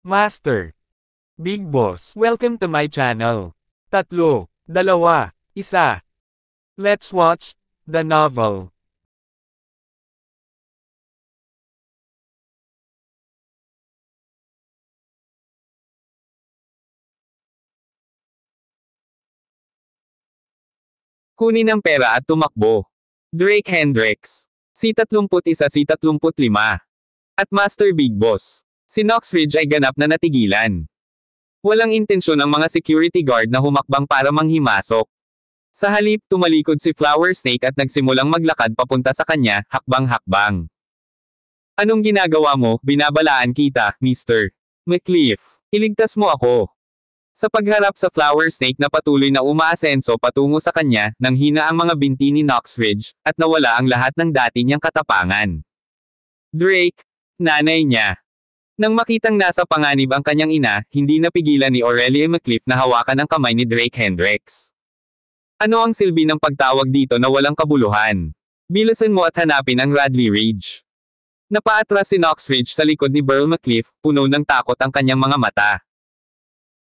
Master. Big Boss. Welcome to my channel. 3, 2, 1. Let's watch the novel. Kunin ang pera at tumakbo. Drake Hendricks. C-31, C-35. At Master Big Boss. Si Knoxridge ay ganap na natigilan. Walang intensyon ang mga security guard na humakbang para manghimasok. Sa halip, tumalikod si Flower Snake at nagsimulang maglakad papunta sa kanya, hakbang-hakbang. Anong ginagawa mo? Binabalaan kita, Mr. McCliff. Iligtas mo ako. Sa pagharap sa Flower Snake na patuloy na umaasenso patungo sa kanya, nang hina ang mga binti ni Knoxridge, at nawala ang lahat ng dati niyang katapangan. Drake, nanay niya. Nang makitang nasa panganib ang kanyang ina, hindi napigilan ni Aurelia McCliff na hawakan ang kamay ni Drake Hendricks. Ano ang silbi ng pagtawag dito na walang kabuluhan? Bilisan mo at hanapin ang Radley Ridge. Napaatras si Knoxridge sa likod ni Burl McCliff, puno ng takot ang kanyang mga mata.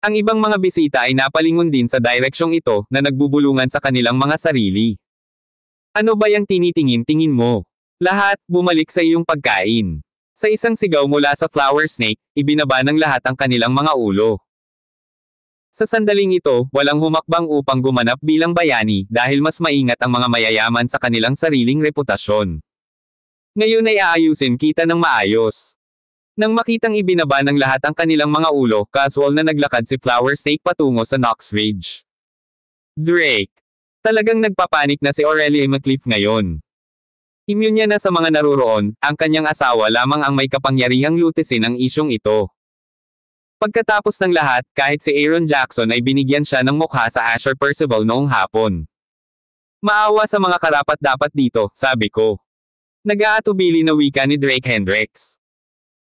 Ang ibang mga bisita ay napalingon din sa direksyong ito na nagbubulungan sa kanilang mga sarili. Ano ba yung tinitingin-tingin mo? Lahat, bumalik sa iyong pagkain. Sa isang sigaw mula sa Flower Snake, ibinaba ng lahat ang kanilang mga ulo. Sa sandaling ito, walang humakbang upang gumanap bilang bayani dahil mas maingat ang mga mayayaman sa kanilang sariling reputasyon. Ngayon ay aayusin kita ng maayos. Nang makitang ibinaba ng lahat ang kanilang mga ulo, casual na naglakad si Flower Snake patungo sa Knoxridge. Drake. Talagang nagpapanik na si Aurelia McCliff ngayon. Immune niya na sa mga naruroon, ang kanyang asawa lamang ang may kapangyarihang lutesin ang isyong ito. Pagkatapos ng lahat, kahit si Aaron Jackson ay binigyan siya ng mukha sa Asher Percival noong hapon. Maawa sa mga karapat-dapat dito, sabi ko. Nag-aatubili na wika ni Drake Hendricks.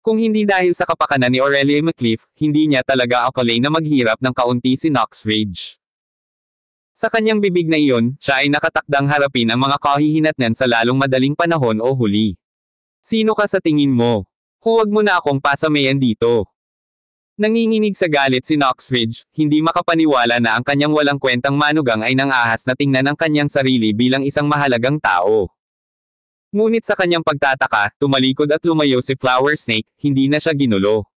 Kung hindi dahil sa kapakanan ni Aurelia McCliff, hindi niya talaga akalain na maghirap ng kaunti si Knoxridge. Sa kanyang bibig na iyon, siya ay nakatakdang harapin ang mga kahihinatnan sa lalong madaling panahon o huli. Sino ka sa tingin mo? Huwag mo na akong pasamayan dito. Nanginginig sa galit si Knoxridge, hindi makapaniwala na ang kanyang walang kwentang manugang ay nang-ahas na tingnan ang kanyang sarili bilang isang mahalagang tao. Ngunit sa kanyang pagtataka, tumalikod at lumayo si Flower Snake, hindi na siya ginulo.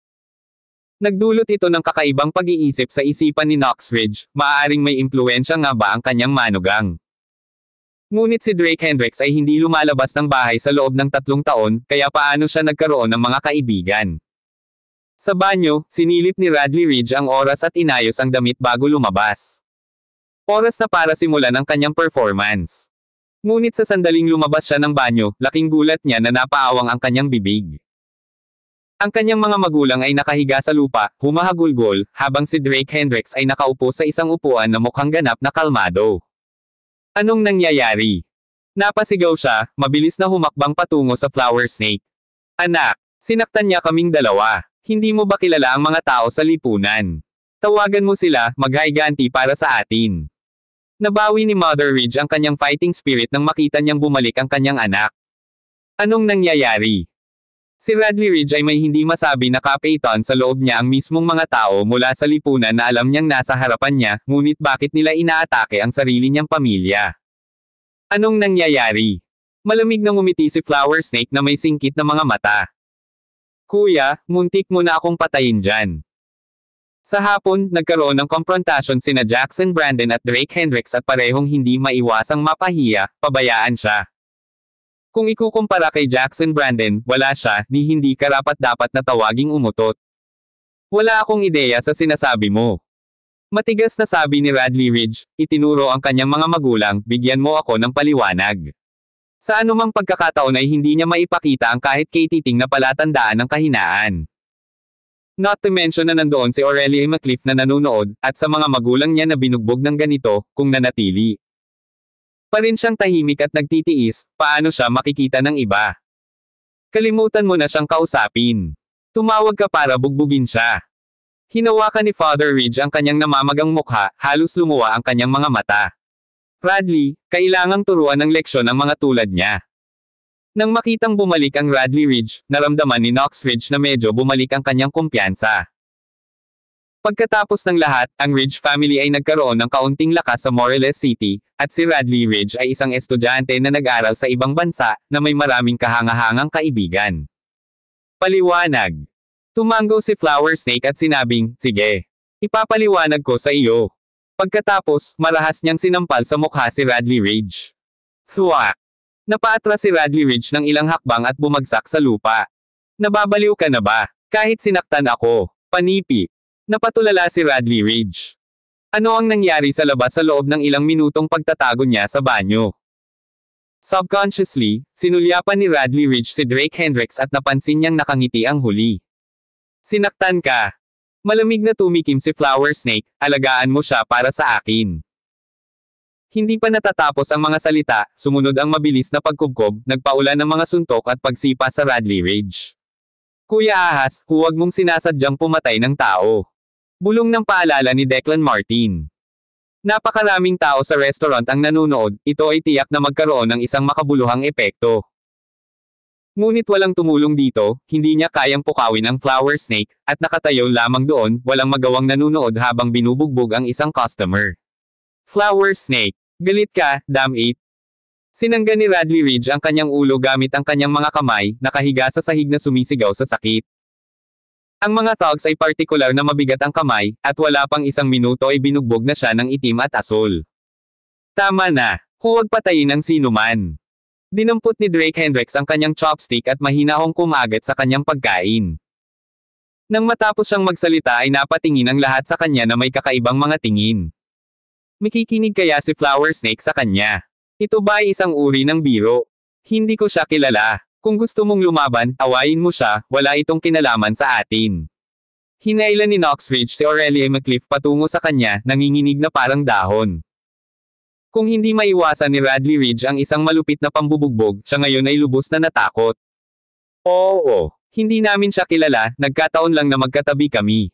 Nagdulot ito ng kakaibang pag-iisip sa isipan ni Knoxridge, maaaring may impluwensya nga ba ang kanyang manugang. Ngunit si Drake Hendricks ay hindi lumalabas ng bahay sa loob ng 3 taon, kaya paano siya nagkaroon ng mga kaibigan? Sa banyo, sinilip ni Radley Ridge ang oras at inayos ang damit bago lumabas. Oras na para simulan ang kanyang performance. Ngunit sa sandaling lumabas siya ng banyo, laking gulat niya na napaawang ang kanyang bibig. Ang kanyang mga magulang ay nakahiga sa lupa, humahagulgol, habang si Drake Hendricks ay nakaupo sa isang upuan na mukhang ganap na kalmado. Anong nangyayari? Napasigaw siya, mabilis na humakbang patungo sa Flower Snake. Anak, sinaktan niya kaming dalawa. Hindi mo ba kilala ang mga tao sa lipunan? Tawagan mo sila, maghayganti para sa atin. Nabawi ni Mother Ridge ang kanyang fighting spirit nang makita niyang bumalik ang kanyang anak. Anong nangyayari? Si Radley Ridge ay may hindi masabi na kapeitan sa loob niya ang mismong mga tao mula sa lipunan na alam niyang nasa harapan niya, ngunit bakit nila inaatake ang sarili niyang pamilya? Anong nangyayari? Malamig na ngumiti si Flower Snake na may singkit na mga mata. Kuya, muntik mo na akong patayin dyan. Sa hapon, nagkaroon ng komprontasyon sina Jackson Brandon at Drake Hendricks at parehong hindi maiwasang mapahiya, pabayaan siya. Kung ikukumpara kay Jackson Brandon, wala siya, ni hindi karapat-dapat na tawaging umutot. Wala akong ideya sa sinasabi mo. Matigas na sabi ni Radley Ridge, itinuro ang kanyang mga magulang, bigyan mo ako ng paliwanag. Sa anumang pagkakataon ay hindi niya maipakita ang kahit kay-titing na palatandaan ng kahinaan. Not to mention na nandoon si Aurelia McCliff na nanunood, at sa mga magulang niya na binugbog ng ganito, kung nanatili pa rin siyang tahimik at nagtitiis, paano siya makikita ng iba? Kalimutan mo na siyang kausapin. Tumawag ka para bugbugin siya. Hinawakan ni Father Ridge ang kanyang namamagang mukha, halos lumuwa ang kanyang mga mata. Radley, kailangang turuan ng leksyon ang mga tulad niya. Nang makitang bumalik ang Radley Ridge, naramdaman ni Knoxridge na medyo bumalik ang kanyang kumpiyansa. Pagkatapos ng lahat, ang Ridge family ay nagkaroon ng kaunting lakas sa Morelos City, at si Radley Ridge ay isang estudyante na nag-aral sa ibang bansa, na may maraming kahangahangang kaibigan. Paliwanag. Tumango si Flower Snake at sinabing, "Sige. Ipapaliwanag ko sa iyo." Pagkatapos, marahas niyang sinampal sa mukha si Radley Ridge. Thwack! Napaatras si Radley Ridge ng ilang hakbang at bumagsak sa lupa. "Nababaliw ka na ba? Kahit sinaktan ako. Panipi." Napatulala si Radley Ridge. Ano ang nangyari sa labas sa loob ng ilang minutong pagtatago niya sa banyo? Subconsciously, sinulyapan ni Radley Ridge si Drake Hendricks at napansin niyang nakangiti ang huli. "Sinaktan ka." Malamig na tumikim si Flower Snake, "Alagaan mo siya para sa akin." Hindi pa natatapos ang mga salita, sumunod ang mabilis na pagkubkob, nagpaulan ng mga suntok at pagsipa sa Radley Ridge. "Kuya Ahas, huwag mong sinasadyang pumatay ng tao." Bulong ng paalala ni Declan Martin. Napakaraming tao sa restaurant ang nanunood, ito ay tiyak na magkaroon ng isang makabuluhang epekto. Ngunit walang tumulong dito, hindi niya kayang pukawin ang Flower Snake, at nakatayo lamang doon, walang magawang nanunood habang binubugbog ang isang customer. "Flower Snake, galit ka, damn it." Sinangga ni Radley Ridge ang kanyang ulo gamit ang kanyang mga kamay, nakahiga sa sahig na sumisigaw sa sakit. Ang mga thugs ay partikular na mabigat ang kamay, at wala pang isang minuto ay binugbog na siya ng itim at asul. "Tama na, huwag patayin ang sinuman." Dinampot ni Drake Hendricks ang kanyang chopstick at mahinahong kumagat sa kanyang pagkain. Nang matapos siyang magsalita ay napatingin ang lahat sa kanya na may kakaibang mga tingin. Makikinig kaya si Flower Snake sa kanya? Ito ba ay isang uri ng biro? Hindi ko siya kilala. Kung gusto mong lumaban, awayin mo siya, wala itong kinalaman sa atin. Hinailan ni Knox Ridge si Aurelia McCliff patungo sa kanya, nanginginig na parang dahon. Kung hindi maiwasan ni Radley Ridge ang isang malupit na pambubugbog, siya ngayon ay lubos na natakot. "Oo, hindi namin siya kilala, nagkataon lang na magkatabi kami."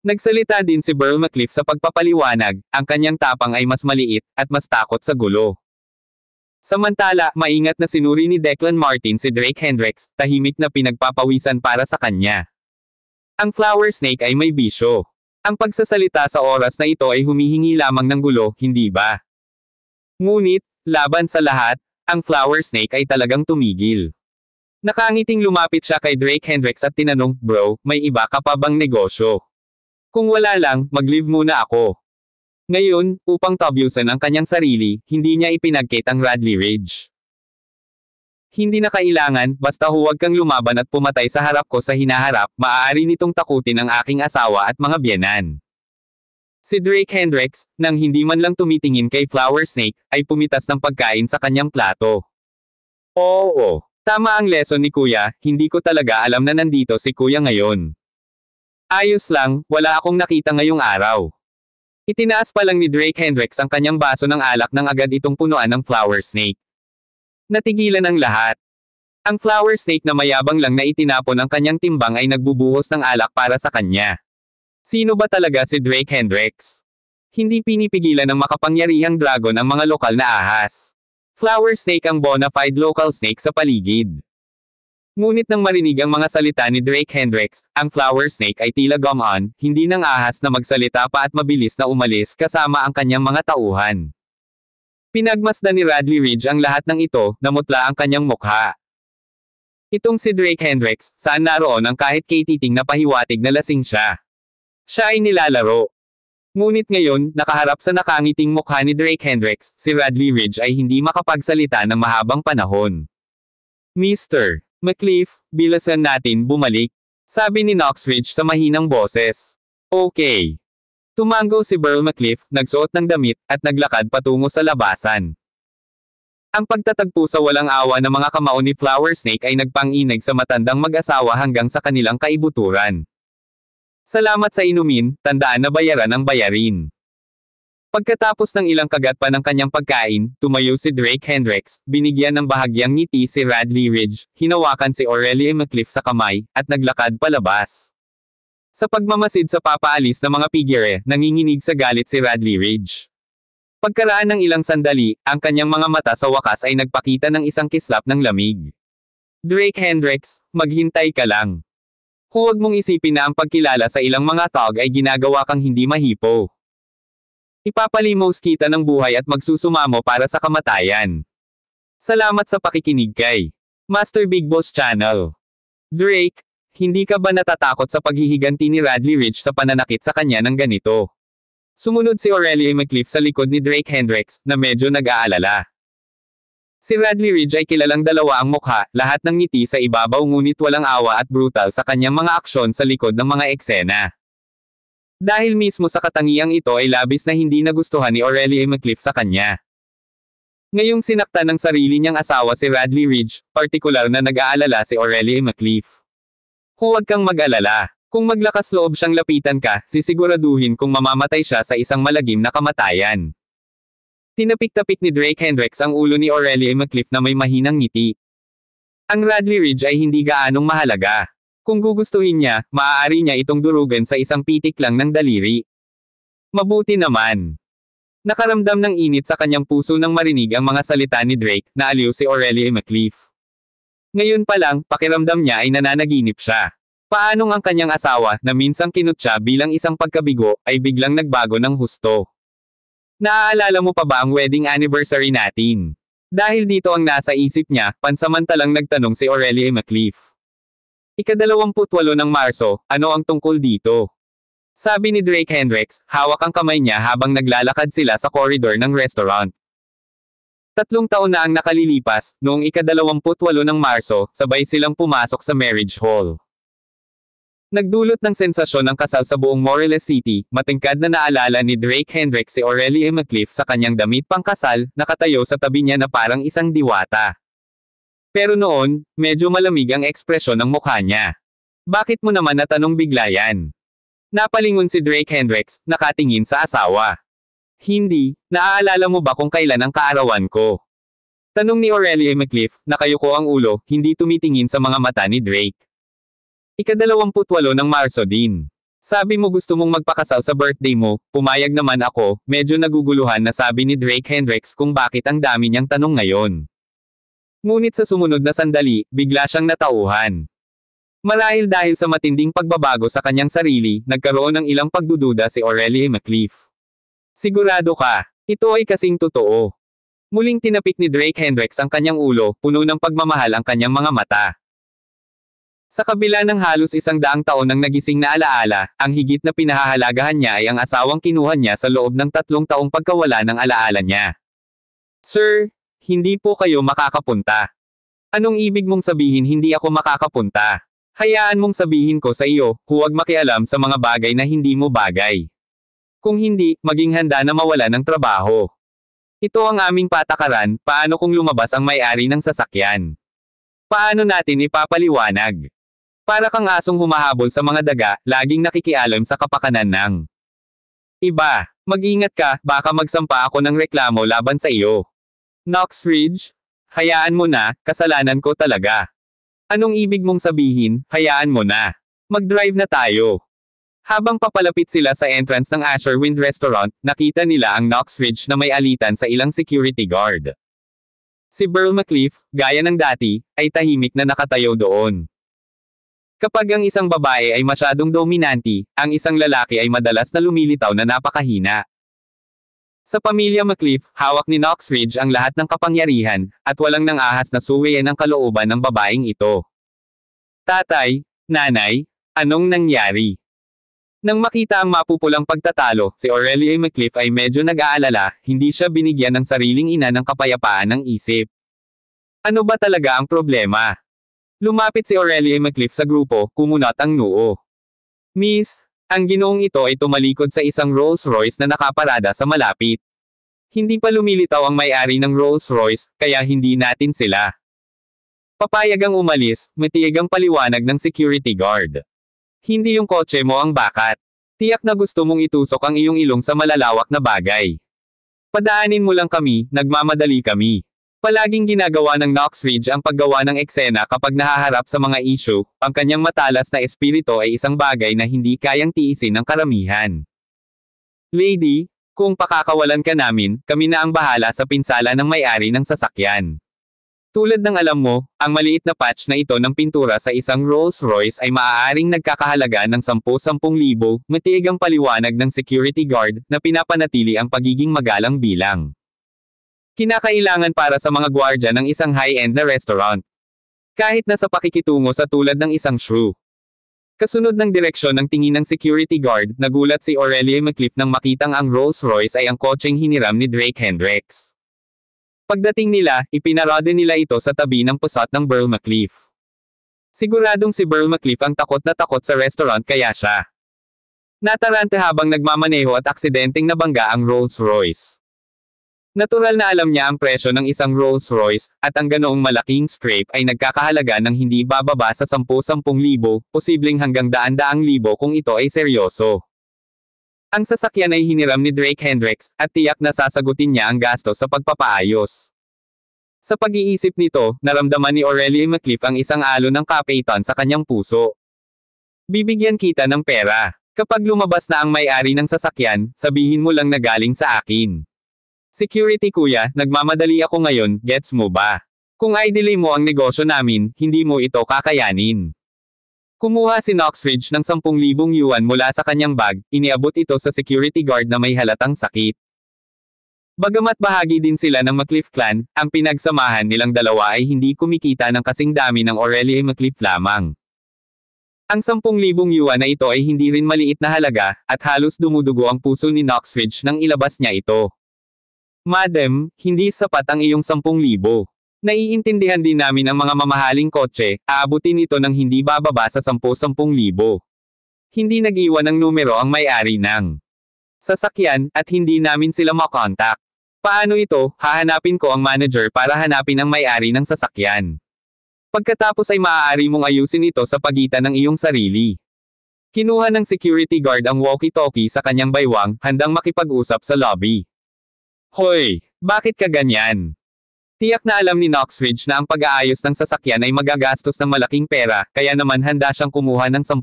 Nagsalita din si Burl McCliff sa pagpapaliwanag, ang kanyang tapang ay mas maliit, at mas takot sa gulo. Samantala, maingat na sinuri ni Declan Martin si Drake Hendricks, tahimik na pinagpapawisan para sa kanya. Ang Flower Snake ay may bisyo. Ang pagsasalita sa oras na ito ay humihingi lamang ng gulo, hindi ba? Ngunit, laban sa lahat, ang Flower Snake ay talagang tumigil. Nakangiting lumapit siya kay Drake Hendricks at tinanong, "Bro, may iba ka pa bang negosyo? Kung wala lang, mag-leave muna ako." Ngayon, upang tabyusan ang kanyang sarili, hindi niya ipinagkit ang Radley Ridge. "Hindi na kailangan, basta huwag kang lumaban at pumatay sa harap ko sa hinaharap, maaari nitong takutin ang aking asawa at mga biyenan." Si Drake Hendricks, nang hindi man lang tumitingin kay Flower Snake, ay pumitas ng pagkain sa kanyang plato. "Oo, tama ang lesson ni Kuya, hindi ko talaga alam na nandito si Kuya ngayon. Ayos lang, wala akong nakita ngayong araw." Itinaas pa lang ni Drake Hendricks ang kanyang baso ng alak nang agad itong punuan ng Flower Snake. Natigilan ang lahat. Ang Flower Snake na mayabang lang na itinapon ang kanyang timbang ay nagbubuhos ng alak para sa kanya. Sino ba talaga si Drake Hendricks? Hindi pinipigilan ng makapangyarihang dragon ang mga lokal na ahas. Flower Snake ang bona fide local snake sa paligid. Ngunit nang marinig ang mga salita ni Drake Hendricks, ang Flower Snake ay tila gumaan, hindi nang ahas na magsalita pa at mabilis na umalis kasama ang kanyang mga tauhan. Pinagmasdan ni Radley Ridge ang lahat ng ito, namutla ang kanyang mukha. Itong si Drake Hendricks, saan naroon ang kahit kay titing na pahiwatig na lasing siya? Siya ay nilalaro. Ngunit ngayon, nakaharap sa nakangiting mukha ni Drake Hendricks, si Radley Ridge ay hindi makapagsalita ng mahabang panahon. "Mr. McCliff, bilasan natin bumalik," sabi ni Knox Ridge sa mahinang boses. "Okay." Tumango si Burl McCliff, nagsuot ng damit, at naglakad patungo sa labasan. Ang pagtatagpo sa walang awa ng mga kamao ni Flower Snake ay nagpanginig sa matandang mag-asawa hanggang sa kanilang kaibuturan. "Salamat sa inumin, tandaan na bayaran ang bayarin." Pagkatapos ng ilang kagat pa ng kanyang pagkain, tumayo si Drake Hendricks, binigyan ng bahagyang ngiti si Radley Ridge, hinawakan si Aurelia McCliff sa kamay, at naglakad palabas. Sa pagmamasid sa papaalis ng mga pigire, nanginginig sa galit si Radley Ridge. Pagkaraan ng ilang sandali, ang kanyang mga mata sa wakas ay nagpakita ng isang kislap ng lamig. "Drake Hendricks, maghintay ka lang. Huwag mong isipin na ang pagkilala sa ilang mga tao ay ginagawa kang hindi mahipo. Ipapalimos kita ng buhay at magsusumamo para sa kamatayan. Salamat sa pakikinig kay Master Big Boss Channel. Drake, hindi ka ba natatakot sa paghihiganti ni Radley Ridge sa pananakit sa kanya ng ganito? Sumunod si Aurelia McCliff sa likod ni Drake Hendricks, na medyo nag-aalala. Si Radley Ridge ay kilalang dalawa ang mukha, lahat ng ngiti sa ibabaw ngunit walang awa at brutal sa kanyang mga aksyon sa likod ng mga eksena. Dahil mismo sa katangiang ito ay labis na hindi nagustuhan ni Aurelia McCliff sa kanya. Ngayong sinaktan ng sarili niyang asawa si Radley Ridge, partikular na nag-aalala si Aurelia McCliff. Huwag kang mag-alala. Kung maglakas loob siyang lapitan ka, sisiguraduhin kung mamamatay siya sa isang malagim na kamatayan. Tinapik-tapik ni Drake Hendricks ang ulo ni Aurelia McCliff na may mahinang ngiti. Ang Radley Ridge ay hindi gaanong mahalaga. Kung gugustuhin niya, maaari niya itong durugan sa isang pitik lang ng daliri. Mabuti naman. Nakaramdam ng init sa kanyang puso nang marinig ang mga salita ni Drake, na aliw si Aurelia McCliff. Ngayon pa lang, pakiramdam niya ay nananaginip siya. Paanong ang kanyang asawa, na minsang kinutya bilang isang pagkabigo, ay biglang nagbago ng husto? Naaalala mo pa ba ang wedding anniversary natin? Dahil dito ang nasa isip niya, pansamantalang nagtanong si Aurelia McCliff. Ika-28 ng Marso, ano ang tungkol dito? Sabi ni Drake Hendricks, hawak ang kamay niya habang naglalakad sila sa koridor ng restaurant. 3 taon na ang nakalilipas, noong ika-28 ng Marso, sabay silang pumasok sa marriage hall. Nagdulot ng sensasyon ang kasal sa buong Morelos City, matingkad na naalala ni Drake Hendricks si Aurelia McCliff sa kanyang damit pangkasal, nakatayo sa tabi niya na parang isang diwata. Pero noon, medyo malamig ang ekspresyon ng mukha niya. Bakit mo naman natanong bigla yan? Napalingon si Drake Hendricks, nakatingin sa asawa. Hindi, naaalala mo ba kung kailan ang kaarawan ko? Tanong ni Aurelia McCliff, nakayuko ang ulo, hindi tumitingin sa mga mata ni Drake. Ika-28 ng Marso din. Sabi mo gusto mong magpakasal sa birthday mo, pumayag naman ako, medyo naguguluhan na sabi ni Drake Hendricks kung bakit ang dami niyang tanong ngayon. Ngunit sa sumunod na sandali, bigla siyang natauhan. Marahil dahil sa matinding pagbabago sa kanyang sarili, nagkaroon ng ilang pagdududa si Aurelia McCliff. Sigurado ka, ito ay kasing totoo. Muling tinapik ni Drake Hendricks ang kanyang ulo, puno ng pagmamahal ang kanyang mga mata. Sa kabila ng halos 100 taon ng nagising na alaala, ang higit na pinahahalagahan niya ay ang asawang kinuha niya sa loob ng 3 taong pagkawala ng alaala niya. Sir, hindi po kayo makakapunta. Anong ibig mong sabihin hindi ako makakapunta? Hayaan mong sabihin ko sa iyo, huwag makialam sa mga bagay na hindi mo bagay. Kung hindi, maging handa na mawala ng trabaho. Ito ang aming patakaran, paano kung lumabas ang may-ari ng sasakyan? Paano natin ipapaliwanag? Para kang asong humahabol sa mga daga, laging nakikialam sa kapakanan ng iba. Mag-ingat ka, baka magsampa ako ng reklamo laban sa iyo. Knox Ridge? Hayaan mo na, kasalanan ko talaga. Anong ibig mong sabihin, hayaan mo na. Mag-drive na tayo. Habang papalapit sila sa entrance ng Asherwind Restaurant, nakita nila ang Knox Ridge na may alitan sa ilang security guard. Si Burl McCliff, gaya ng dati, ay tahimik na nakatayo doon. Kapag ang isang babae ay masyadong dominante, ang isang lalaki ay madalas na lumilitaw na napakahina. Sa pamilya McCliff, hawak ni Knox Ridge ang lahat ng kapangyarihan, at walang nang-ahas na suwayan ang kalooban ng babaeng ito. Tatay, nanay, anong nangyari? Nang makita ang mapupulang pagtatalo, si Aurelia McCliff ay medyo nag-aalala, hindi siya binigyan ng sariling ina ng kapayapaan ng isip. Ano ba talaga ang problema? Lumapit si Aurelia McCliff sa grupo, kumunat ang noo. Miss, ang ginoong ito ay tumalikod sa isang Rolls-Royce na nakaparada sa malapit. Hindi pa lumilitaw ang may-ari ng Rolls-Royce, kaya hindi natin sila. Papayag ang umalis, matiyag ang paliwanag ng security guard. Hindi yung kotse mo ang bakat. Tiyak na gusto mong itusok ang iyong ilong sa malalawak na bagay. Padaanin mo lang kami, nagmamadali kami. Palaging ginagawa ng Knox Ridge ang paggawa ng eksena kapag nahaharap sa mga issue, ang kanyang matalas na espiritu ay isang bagay na hindi kayang tiisin ng karamihan. Lady, kung pakakawalan ka namin, kami na ang bahala sa pinsala ng may-ari ng sasakyan. Tulad ng alam mo, ang maliit na patch na ito ng pintura sa isang Rolls-Royce ay maaaring nagkakahalaga ng 10,000 matigang paliwanag ng security guard na pinapanatili ang pagiging magalang bilang. Kinakailangan para sa mga gwardya ng isang high-end na restaurant. Kahit na sa pakikitungo sa tulad ng isang shrew. Kasunod ng direksyon ng tingin ng security guard, nagulat si Aurelia McCliff nang makitang ang Rolls-Royce ay ang kotseng hiniram ni Drake Hendricks. Pagdating nila, ipinarada nila ito sa tabi ng pusat ng Burl McCliff. Siguradong si Burl McCliff ang takot na takot sa restaurant kaya siya natarante habang nagmamaneho at aksidenteng nabangga ang Rolls-Royce. Natural na alam niya ang presyo ng isang Rolls-Royce, at ang ganoong malaking scrape ay nagkakahalaga ng hindi bababa sa 10,000, posibleng hanggang daan-daang libo kung ito ay seryoso. Ang sasakyan ay hiniram ni Drake Hendricks, at tiyak na sasagutin niya ang gasto sa pagpapaayos. Sa pag-iisip nito, naramdaman ni Aurelia McCliff ang isang alon ng kapeitan sa kanyang puso. Bibigyan kita ng pera. Kapag lumabas na ang may-ari ng sasakyan, sabihin mo lang na galing sa akin. Security kuya, nagmamadali ako ngayon, gets mo ba? Kung i-delay mo ang negosyo namin, hindi mo ito kakayanin. Kumuha si Knoxridge ng 10,000 yuan mula sa kanyang bag, iniabot ito sa security guard na may halatang sakit. Bagamat bahagi din sila ng McCliff clan, ang pinagsamahan nilang dalawa ay hindi kumikita ng kasing dami ng Aurelia McCliff lamang. Ang 10,000 yuan na ito ay hindi rin maliit na halaga, at halos dumudugo ang puso ni Knoxridge nang ilabas niya ito. Madam, hindi sapat ang iyong 10,000. Naiintindihan din namin ang mga mamahaling kotse, aabutin ito ng hindi bababa sa 10,000. Hindi nag-iwan ng numero ang may-ari ng sasakyan, at hindi namin sila makontak. Paano ito? Hahanapin ko ang manager para hanapin ang may-ari ng sasakyan. Pagkatapos ay maaari mong ayusin ito sa pagitan ng iyong sarili. Kinuha ng security guard ang walkie-talkie sa kanyang baywang, handang makipag-usap sa lobby. Hoy, bakit ka ganyan? Tiyak na alam ni Knoxridge na ang pag-aayos ng sasakyan ay magagastos ng malaking pera, kaya naman handa siyang kumuha ng 10,000.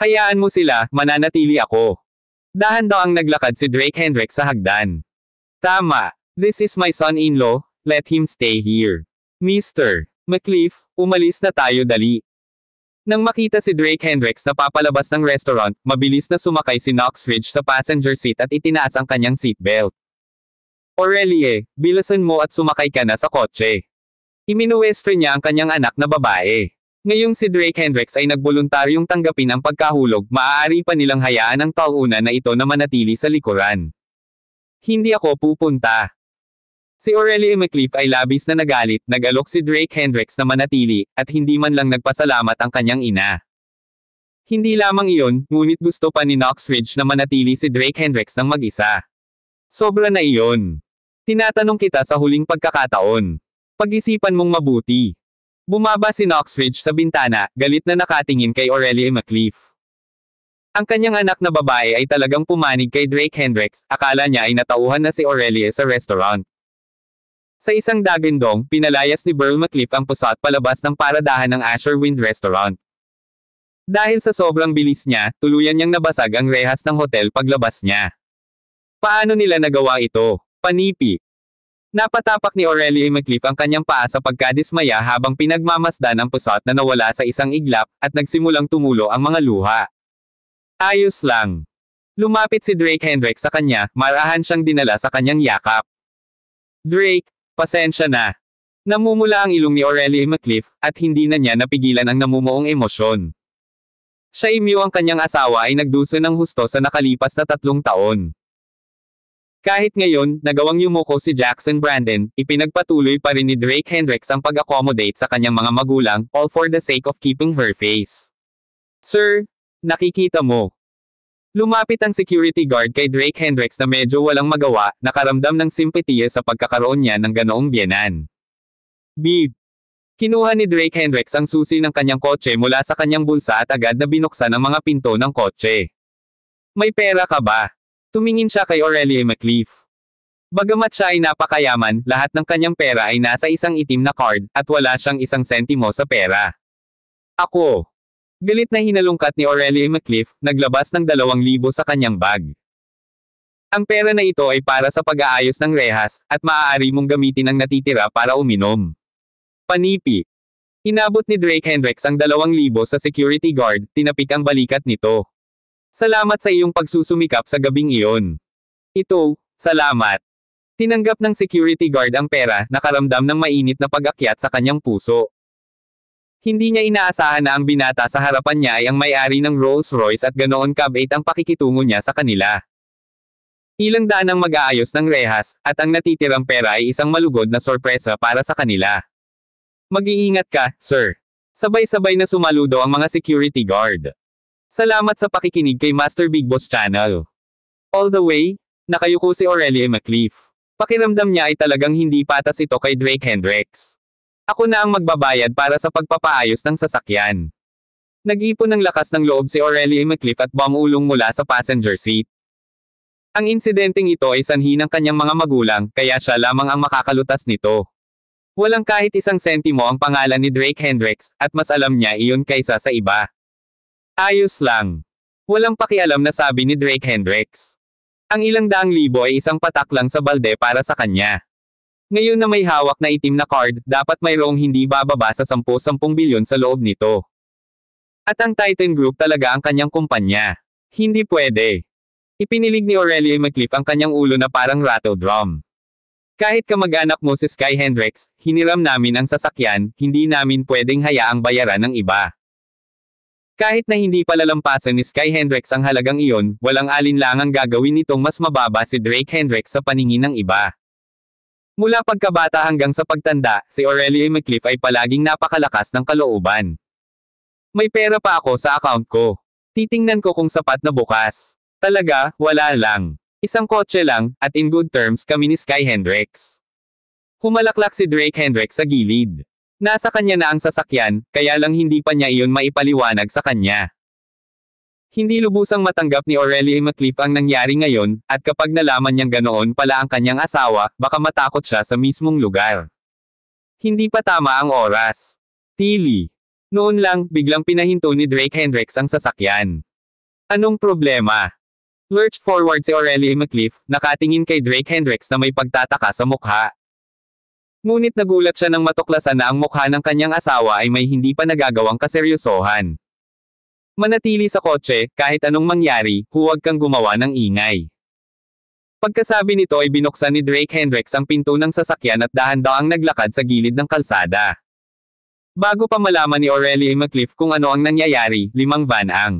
Hayaan mo sila, mananatili ako. Dahan daw ang naglakad si Drake Hendricks sa hagdan. Tama, this is my son-in-law, let him stay here. Mr. McCliff, umalis na tayo dali. Nang makita si Drake Hendricks na papalabas ng restaurant, mabilis na sumakay si Knoxridge sa passenger seat at itinaas ang kanyang seatbelt. Aurelie, bilasan mo at sumakay ka na sa kotse. Iminuwestro niya ang kanyang anak na babae. Ngayong si Drake Hendricks ay nagboluntaryong tanggapin ang pagkahulog, maaari pa nilang hayaan ang tauna na ito na manatili sa likuran. Hindi ako pupunta. Si Aurelia McCliff ay labis na nagalit, nagalok si Drake Hendricks na manatili, at hindi man lang nagpasalamat ang kanyang ina. Hindi lamang iyon, ngunit gusto pa ni Knoxridge na manatili si Drake Hendricks ng mag-isa. Sobra na iyon. Tinatanong kita sa huling pagkakataon. Pag-isipan mong mabuti. Bumaba si Knoxridge sa bintana, galit na nakatingin kay Aurelia McCliff. Ang kanyang anak na babae ay talagang pumanig kay Drake Hendricks, akala niya ay natauhan na si Aurelia sa restaurant. Sa isang dagandong, pinalayas ni Burl McCliff ang pusat palabas ng paradahan ng Asherwind Restaurant. Dahil sa sobrang bilis niya, tuluyan niyang nabasag ang rehas ng hotel paglabas niya. Paano nila nagawa ito? Panipi. Napatapak ni Aurelia McCliff ang kanyang paa sa pagkadismaya habang pinagmamasdan ang pusat na nawala sa isang iglap, at nagsimulang tumulo ang mga luha. Ayos lang. Lumapit si Drake Hendricks sa kanya, marahan siyang dinala sa kanyang yakap. Drake, pasensya na. Namumula ang ilong ni Aurelia McCliff, at hindi na niya napigilan ang namumuong emosyon. Siya ang kanyang asawa ay nagduso ng husto sa nakalipas na 3 taon. Kahit ngayon, nagawang yumuko si Jackson Brandon, ipinagpatuloy pa rin ni Drake Hendricks ang pag-accommodate sa kanyang mga magulang, all for the sake of keeping her face. Sir, nakikita mo. Lumapit ang security guard kay Drake Hendricks na medyo walang magawa, nakaramdam ng simpatiya sa pagkakaroon niya ng ganoong biyenan. Beep. Kinuha ni Drake Hendricks ang susi ng kanyang kotse mula sa kanyang bulsa at agad na binuksan ang mga pinto ng kotse. May pera ka ba? Tumingin siya kay Aurelia McCliff. Bagamat siya ay napakayaman, lahat ng kanyang pera ay nasa isang itim na card, at wala siyang isang sentimo sa pera. Ako. Galit na hinalungkat ni Aurelia McCliff, naglabas ng 2,000 sa kanyang bag. Ang pera na ito ay para sa pag-aayos ng rehas, at maaari mong gamitin ang natitira para uminom. Panipi. Inabot ni Drake Hendricks ang 2,000 sa security guard, tinapik ang balikat nito. Salamat sa iyong pagsusumikap sa gabing iyon. Ito, salamat. Tinanggap ng security guard ang pera, nakaramdam ng mainit na pag-akyat sa kanyang puso. Hindi niya inaasahan na ang binata sa harapan niya ay ang may-ari ng Rolls-Royce at ganoon kabait ang pakikitungo niya sa kanila. Ilang daan ang mag-aayos ng rehas, at ang natitirang pera ay isang malugod na sorpresa para sa kanila. Mag-iingat ka, sir. Sabay-sabay na sumaludo ang mga security guard. Salamat sa pakikinig kay Master Big Boss Channel. All the way, nakayuko si Aurelie McLeaf. Pakiramdam niya ay talagang hindi patas ito kay Drake Hendricks. Ako na ang magbabayad para sa pagpapaayos ng sasakyan. Nag-ipon ng lakas ng loob si Aurelie McLeaf at bumulong mula sa passenger seat. Ang insidenteng ito ay sanhi ng kanyang mga magulang, kaya siya lamang ang makakalutas nito. Walang kahit isang sentimo ang pangalan ni Drake Hendricks, at mas alam niya iyon kaysa sa iba. Ayos lang. Walang pakialam na sabi ni Drake Hendricks. Ang ilang daang libo ay isang patak lang sa balde para sa kanya. Ngayon na may hawak na itim na card, dapat mayroong hindi bababa sa 10-10 bilyon sa loob nito. At ang Titan Group talaga ang kanyang kumpanya. Hindi pwede. Ipinilig ni Aurelie McLeaf ang kanyang ulo na parang rattle drum. Kahit kamag-anak mo si Sky Hendricks, hiniram namin ang sasakyan, hindi namin pwedeng hayaang bayaran ng iba. Kahit na hindi palalampasan ni Sky Hendricks ang halagang iyon, walang alinlangang gagawin nitong mas mababa si Drake Hendricks sa paningin ng iba. Mula pagkabata hanggang sa pagtanda, si Aurelie McLeaf ay palaging napakalakas ng kalooban. May pera pa ako sa account ko. Titingnan ko kung sapat na bukas. Talaga, wala lang. Isang kotse lang, at in good terms kami ni Sky Hendricks. Humalaklak si Drake Hendricks sa gilid. Nasa kanya na ang sasakyan, kaya lang hindi pa niya iyon maipaliwanag sa kanya. Hindi lubusang matanggap ni Aurelie McLeaf ang nangyari ngayon, at kapag nalaman niyang ganoon pala ang kanyang asawa, baka matakot siya sa mismong lugar. Hindi pa tama ang oras. Tili. Noon lang, biglang pinahinto ni Drake Hendricks ang sasakyan. Anong problema? Lurched forward si Aurelie McLeaf, nakatingin kay Drake Hendricks na may pagtataka sa mukha. Ngunit nagulat siya nang matuklasan na ang mukha ng kanyang asawa ay may hindi pa nagagawang kaseryosohan. Manatili sa kotse, kahit anong mangyari, huwag kang gumawa ng ingay. Pagkasabi nito ay binuksan ni Drake Hendricks ang pinto ng sasakyan at dahan-dahang naglakad sa gilid ng kalsada. Bago pa malaman ni Aurelie McLeaf kung ano ang nangyayari, 5 van ang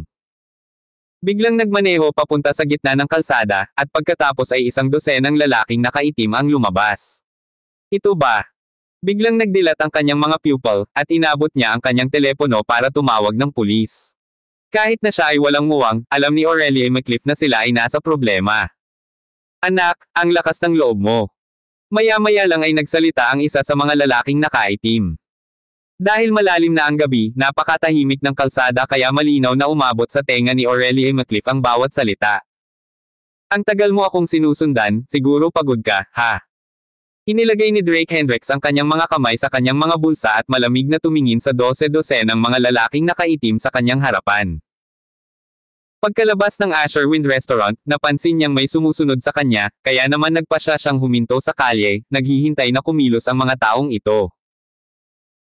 biglang nagmaneho papunta sa gitna ng kalsada, at pagkatapos ay 12 lalaking nakaitim ang lumabas. Ito ba? Biglang nagdilat ang kanyang mga pupil, at inabot niya ang kanyang telepono para tumawag ng pulis. Kahit na siya ay walang muwang, alam ni Aurelie McLeaf na sila ay nasa problema. Anak, ang lakas ng loob mo. Maya-maya lang ay nagsalita ang isa sa mga lalaking nakaitim. Dahil malalim na ang gabi, napakatahimik ng kalsada kaya malinaw na umabot sa tenga ni Aurelie McLeaf ang bawat salita. Ang tagal mo akong sinusundan, siguro pagod ka, ha? Inilagay ni Drake Hendricks ang kanyang mga kamay sa kanyang mga bulsa at malamig na tumingin sa 12 ng mga lalaking nakaitim sa kanyang harapan. Pagkalabas ng Asherwind Restaurant, napansin niyang may sumusunod sa kanya, kaya naman nagpasya siyang huminto sa kalye, naghihintay na kumilos ang mga taong ito.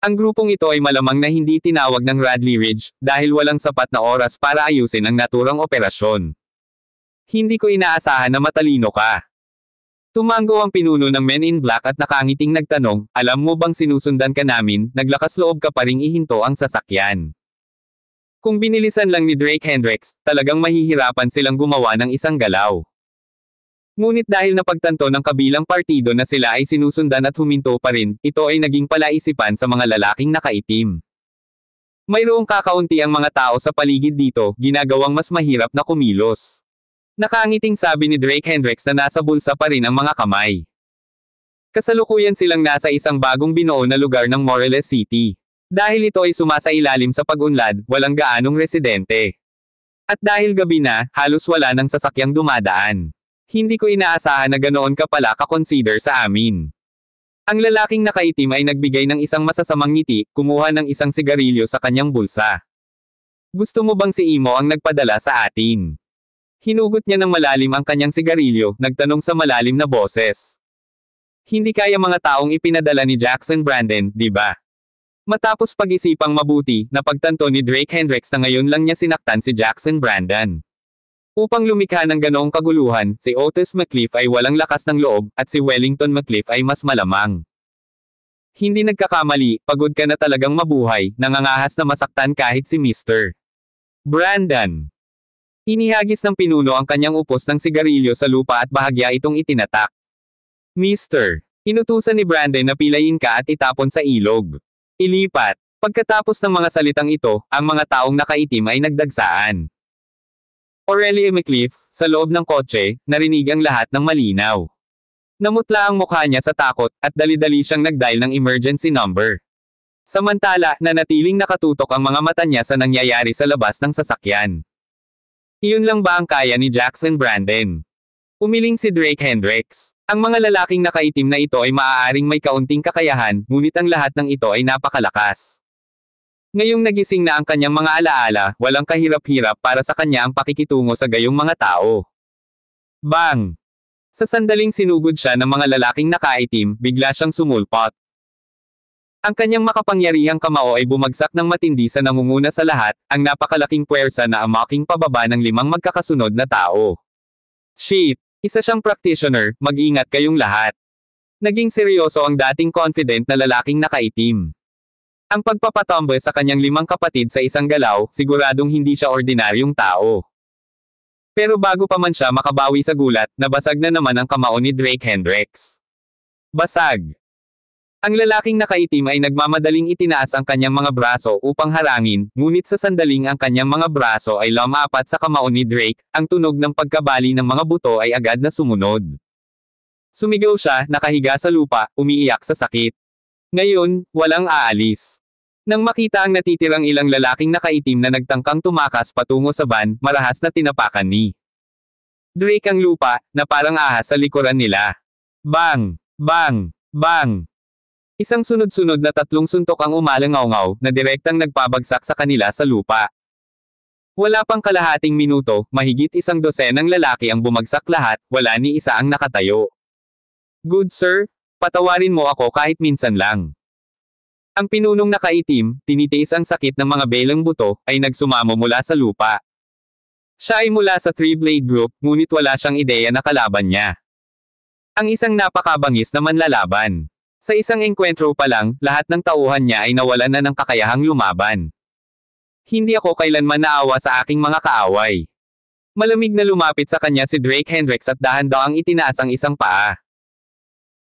Ang grupong ito ay malamang na hindi tinawag ng Radley Ridge, dahil walang sapat na oras para ayusin ang naturang operasyon. Hindi ko inaasahan na matalino ka. Tumango ang pinuno ng Men in Black at nakangiting nagtanong, alam mo bang sinusundan ka namin, naglakas loob ka pa ring ihinto ang sasakyan. Kung binilisan lang ni Drake Hendricks, talagang mahihirapan silang gumawa ng isang galaw. Ngunit dahil napagtanto ng kabilang partido na sila ay sinusundan at huminto pa rin, ito ay naging palaisipan sa mga lalaking nakaitim. Mayroong kakaunti ang mga tao sa paligid dito, ginagawang mas mahirap na kumilos. Nakangiting sabi ni Drake Hendricks na nasa bulsa pa rin ang mga kamay. Kasalukuyan silang nasa isang bagong binuo na lugar ng Moreles City. Dahil ito ay sumasailalim sa pag-unlad, walang gaanong residente. At dahil gabi na, halos wala ng sasakyang dumadaan. Hindi ko inaasahan na ganoon ka pala ka-consider sa amin. Ang lalaking nakaitim ay nagbigay ng isang masasamang ngiti, kumuha ng isang sigarilyo sa kanyang bulsa. Gusto mo bang si Imo ang nagpadala sa atin? Hinugot niya ng malalim ang kanyang sigarilyo, nagtanong sa malalim na boses. Hindi kaya mga taong ipinadala ni Jackson Brandon, di ba? Matapos pag-isipang mabuti, napagtanto ni Drake Hendricks na ngayon lang niya sinaktan si Jackson Brandon. Upang lumikha ng ganoong kaguluhan, si Otis McCliff ay walang lakas ng loob, at si Wellington McCliff ay mas malamang. Hindi nagkakamali, pagod ka na talagang mabuhay, nangangahas na masaktan kahit si Mr. Brandon. Inihagis ng pinuno ang kanyang upos ng sigarilyo sa lupa at bahagya itong itinatak. Mr. Inutusan ni Brandon na pilayin ka at itapon sa ilog. Ilipat. Pagkatapos ng mga salitang ito, ang mga taong nakaitim ay nagdagsaan. Aurelia McCliff, sa loob ng kotse, narinig ang lahat ng malinaw. Namutla ang mukha niya sa takot, at dali-dali siyang nag-dial ng emergency number. Samantala, nanatiling nakatutok ang mga mata niya sa nangyayari sa labas ng sasakyan. Iyon lang ba ang kaya ni Jackson Brandon? Umiling si Drake Hendricks. Ang mga lalaking nakaitim na ito ay maaaring may kaunting kakayahan, ngunit ang lahat ng ito ay napakalakas. Ngayong nagising na ang kanyang mga alaala, walang kahirap-hirap para sa kanya ang pakikitungo sa gayong mga tao. Bang! Sa sandaling sinugod siya ng mga lalaking nakaitim, bigla siyang sumulpot. Ang kanyang makapangyarihang kamao ay bumagsak ng matindi sa nangunguna sa lahat, ang napakalaking puwersa na amaking pababa ng 5 magkakasunod na tao. Shit! Isa siyang practitioner, mag-ingat kayong lahat. Naging seryoso ang dating confident na lalaking nakaitim. Ang pagpapatombe sa kanyang 5 kapatid sa isang galaw, siguradong hindi siya ordinaryong tao. Pero bago pa man siya makabawi sa gulat, nabasag na naman ang kamao ni Drake Hendricks. Basag. Ang lalaking nakaitim ay nagmamadaling itinaas ang kanyang mga braso upang harangin, ngunit sa sandaling ang kanyang mga braso ay lumapat sa kamao ni Drake, ang tunog ng pagkabali ng mga buto ay agad na sumunod. Sumigaw siya, nakahiga sa lupa, umiiyak sa sakit. Ngayon, walang aalis. Nang makita ang natitirang ilang lalaking nakaitim na nagtangkang tumakas patungo sa van, marahas na tinapakan ni Drake ang lupa, na parang ahas sa likuran nila. Bang! Bang! Bang! Isang sunod-sunod na 3 suntok ang umalangaw-ngaw, na direktang nagpabagsak sa kanila sa lupa. Wala pang kalahating minuto, mahigit 1 dosenang lalaki ang bumagsak lahat, wala ni isa ang nakatayo. Good sir, patawarin mo ako kahit minsan lang. Ang pinunong nakaitim, tinitiis ang sakit ng mga belang buto, ay nagsumamo mula sa lupa. Siya ay mula sa Three-Blade Group, ngunit wala siyang ideya na kalaban niya. Ang isang napakabangis na manlalaban. Sa isang engkwentro pa lang, lahat ng tauhan niya ay nawalan na ng kakayahang lumaban. Hindi ako kailanman naawa sa aking mga kaaway. Malamig na lumapit sa kanya si Drake Hendricks at dahan-daang itinaas ang isang paa.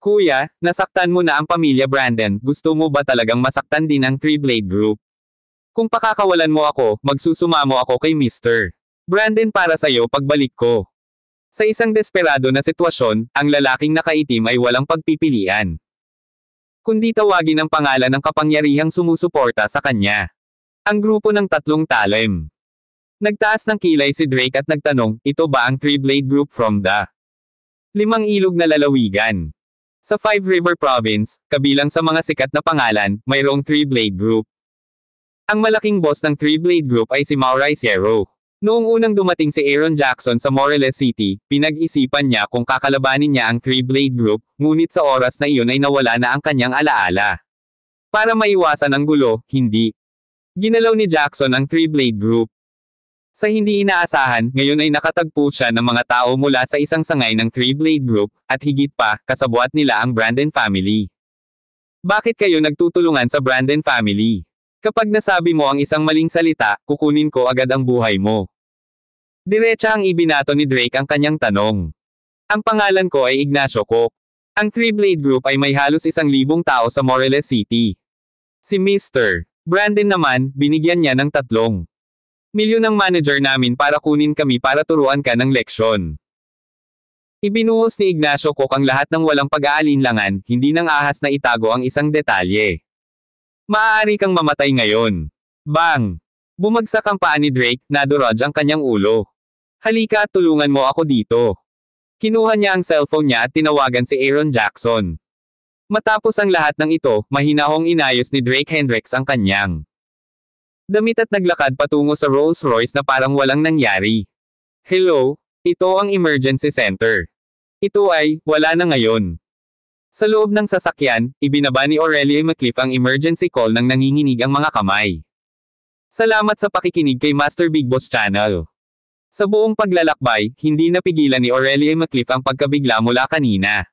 Kuya, nasaktan mo na ang pamilya Brandon, gusto mo ba talagang masaktan din ang Three-Blade Group? Kung pakakawalan mo ako, magsusumamo ako kay Mr. Brandon para sa'yo pagbalik ko. Sa isang desperado na sitwasyon, ang lalaking nakaitim ay walang pagpipilian. Kundi tawagin ang pangalan ng kapangyarihang sumusuporta sa kanya. Ang grupo ng 3 talem. Nagtaas ng kilay si Drake at nagtanong, ito ba ang Three-Blade Group from the 5 ilog na lalawigan? Sa 5 River Province, kabilang sa mga sikat na pangalan, mayroong Three-Blade Group. Ang malaking boss ng Three-Blade Group ay si Maurice Hero. Noong unang dumating si Aaron Jackson sa Moreles City, pinag-isipan niya kung kakalabanin niya ang Three-Blade Group, ngunit sa oras na iyon ay nawala na ang kanyang alaala. Para maiwasan ang gulo, hindi. Ginalaw ni Jackson ang Three-Blade Group. Sa hindi inaasahan, ngayon ay nakatagpo siya ng mga tao mula sa isang sangay ng Three-Blade Group, at higit pa, kasabwat nila ang Brandon family. Bakit kayo nagtutulungan sa Brandon family? Kapag nasabi mo ang isang maling salita, kukunin ko agad ang buhay mo. Diretsa ang ibinato ni Drake ang kanyang tanong. Ang pangalan ko ay Ignacio Cook. Ang Three-Blade Group ay may halos 1,000 tao sa Moreles City. Si Mr. Brandon naman, binigyan niya ng 3 milyon ang manager namin para kunin kami para turuan ka ng leksyon. Ibinuhos ni Ignacio Cook ang lahat ng walang pag-aalinlangan, hindi nang ahas na itago ang isang detalye. Maaari kang mamatay ngayon. Bang! Bumagsak ang paa ni Drake, naduraj ang kanyang ulo. Halika, tulungan mo ako dito. Kinuha niya ang cellphone niya at tinawagan si Aaron Jackson. Matapos ang lahat ng ito, mahinahong inayos ni Drake Hendricks ang kanyang damit at naglakad patungo sa Rolls Royce na parang walang nangyari. Hello, Ito ang emergency center. Ito ay, wala na ngayon. Sa loob ng sasakyan, ibinaba ni Aurelia McCliff ang emergency call nang nanginginig ang mga kamay. Salamat sa pakikinig kay Master Big Boss Channel. Sa buong paglalakbay, hindi napigilan ni Aurelia McCliff ang pagkabigla mula kanina.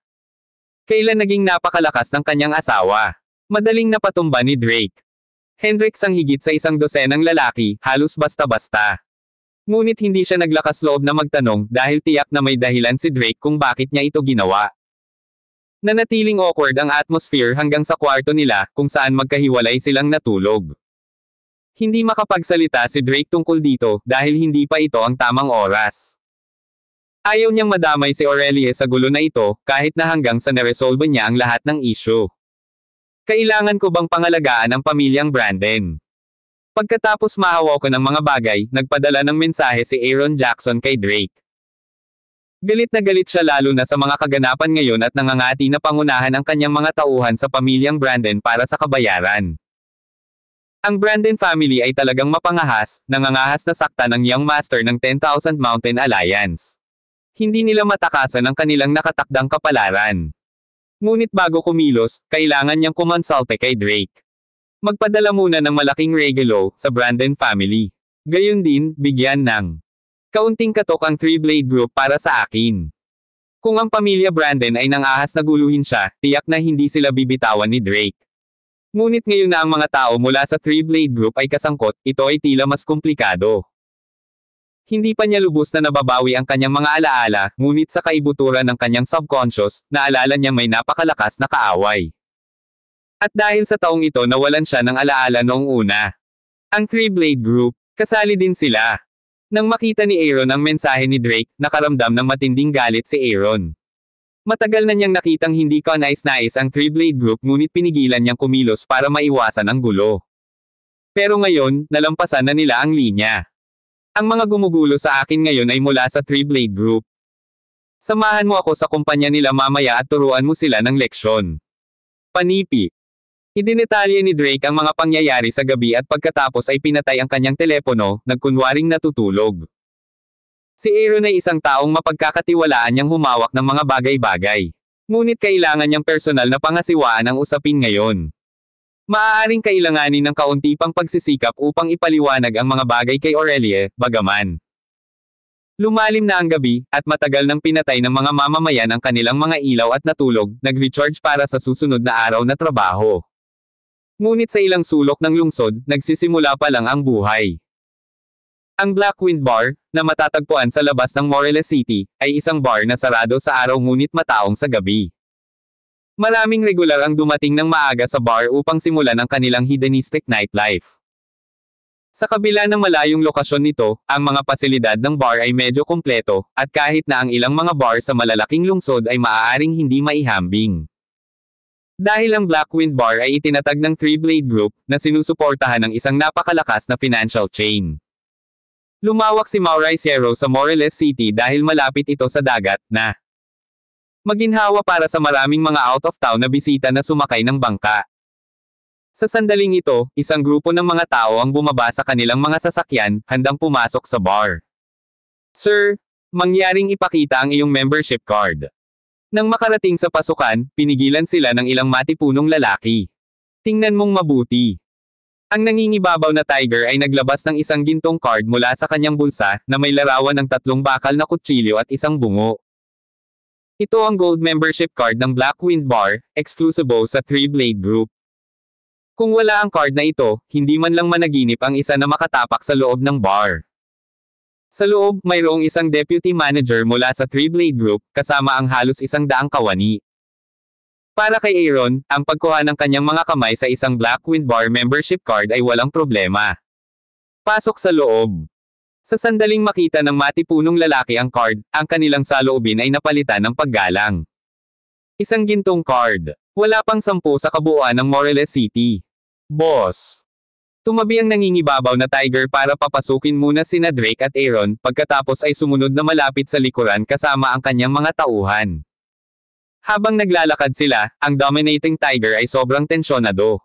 Kailan naging napakalakas ng kanyang asawa. Madaling napatumba ni Drake. Hendricks ang higit sa 100 lalaki, halos basta-basta. Ngunit hindi siya naglakas loob na magtanong dahil tiyak na may dahilan si Drake kung bakit niya ito ginawa. Nanatiling awkward ang atmosphere hanggang sa kwarto nila kung saan magkahiwalay silang natulog. Hindi makapagsalita si Drake tungkol dito dahil hindi pa ito ang tamang oras. Ayaw niyang madamay si Aurelia sa gulo na ito kahit na hanggang sa naresolve niya ang lahat ng issue. Kailangan ko bang pangalagaan ang pamilyang Brandon? Pagkatapos mahawa ko ng mga bagay, nagpadala ng mensahe si Aaron Jackson kay Drake. Galit na galit siya lalo na sa mga kaganapan ngayon at nangangati na pangunahan ang kanyang mga tauhan sa pamilyang Brandon para sa kabayaran. Ang Brandon family ay talagang mapangahas, nangangahas na sakta ng Young Master ng 10,000 Mountain Alliance. Hindi nila matakasan ang kanilang nakatakdang kapalaran. Ngunit bago kumilos, kailangan niyang kumonsulte kay Drake. Magpadala muna ng malaking regalo sa Brandon family. Gayon din, bigyan ng kaunting katok ang Three-Blade Group para sa akin. Kung ang pamilya Brandon ay nangahas na guluhin siya, tiyak na hindi sila bibitawan ni Drake. Ngunit ngayon na ang mga tao mula sa Three-Blade Group ay kasangkot, ito ay tila mas komplikado. Hindi pa niya lubos na nababawi ang kanyang mga alaala, ngunit sa kaibuturan ng kanyang subconscious, naalala niya may napakalakas na kaaway. At dahil sa taong ito nawalan siya ng alaala noong una. Ang Three-Blade Group, kasali din sila. Nang makita ni Aaron ang mensahe ni Drake, nakaramdam ng matinding galit si Aaron. Matagal na niyang nakitang hindi kanais-nais ang Three-Blade Group ngunit pinigilan niyang kumilos para maiwasan ang gulo. Pero ngayon, nalampasan na nila ang linya. Ang mga gumugulo sa akin ngayon ay mula sa Three-Blade Group. Samahan mo ako sa kumpanya nila mamaya at turuan mo sila ng leksyon. Panipi. Idinetalye ni Drake ang mga pangyayari sa gabi at pagkatapos ay pinatay ang kanyang telepono, nagkunwaring natutulog. Si Aaron ay isang taong mapagkakatiwalaan niyang humawak ng mga bagay-bagay. Ngunit kailangan niyang personal na pangasiwaan ang usapin ngayon. Maaaring kailanganin ng kaunti pang pagsisikap upang ipaliwanag ang mga bagay kay Aurelia, bagaman. Lumalim na ang gabi, at matagal nang pinatay ng mga mamamayan ang kanilang mga ilaw at natulog, nag-recharge para sa susunod na araw na trabaho. Ngunit sa ilang sulok ng lungsod, nagsisimula pa lang ang buhay. Ang Black Wind Bar, na matatagpuan sa labas ng Morelos City, ay isang bar na sarado sa araw ngunit mataong sa gabi. Maraming regular ang dumating ng maaga sa bar upang simulan ang kanilang hedonistic nightlife. Sa kabila ng malayong lokasyon nito, ang mga pasilidad ng bar ay medyo kompleto, at kahit na ang ilang mga bar sa malalaking lungsod ay maaaring hindi maihambing. Dahil ang Black Wind Bar ay itinatag ng Three-Blade Group, na sinusuportahan ng isang napakalakas na financial chain. Lumawak si Maurice Hero sa Morelos City dahil malapit ito sa dagat, na maginhawa para sa maraming mga out-of-town na bisita na sumakay ng bangka. Sa sandaling ito, isang grupo ng mga tao ang bumaba sa kanilang mga sasakyan, handang pumasok sa bar. Sir, mangyaring ipakita ang iyong membership card. Nang makarating sa pasukan, pinigilan sila ng ilang matipunong lalaki. Tingnan mong mabuti. Ang nangingibabaw na tiger ay naglabas ng isang gintong card mula sa kanyang bulsa, na may larawan ng 3 bakal na kutsilyo at isang bungo. Ito ang gold membership card ng Black Wind Bar, exclusive sa Three-Blade Group. Kung wala ang card na ito, hindi man lang managinip ang isa na makatapak sa loob ng bar. Sa loob, mayroong isang deputy manager mula sa Three-Blade Group, kasama ang halos 100 kawani. Para kay Aaron, ang pagkuha ng kanyang mga kamay sa isang Black Wind Bar membership card ay walang problema. Pasok sa loob. Sa sandaling makita ng matipunong lalaki ang card, ang kanilang saloobin ay napalitan ng paggalang. Isang gintong card. Wala pang 10 sa kabuuan ng Morelos City. Boss. Tumabi ang nangingibabaw na tiger para papasukin muna sina Drake at Aaron, pagkatapos ay sumunod na malapit sa likuran kasama ang kanyang mga tauhan. Habang naglalakad sila, ang dominating tiger ay sobrang tensyonado.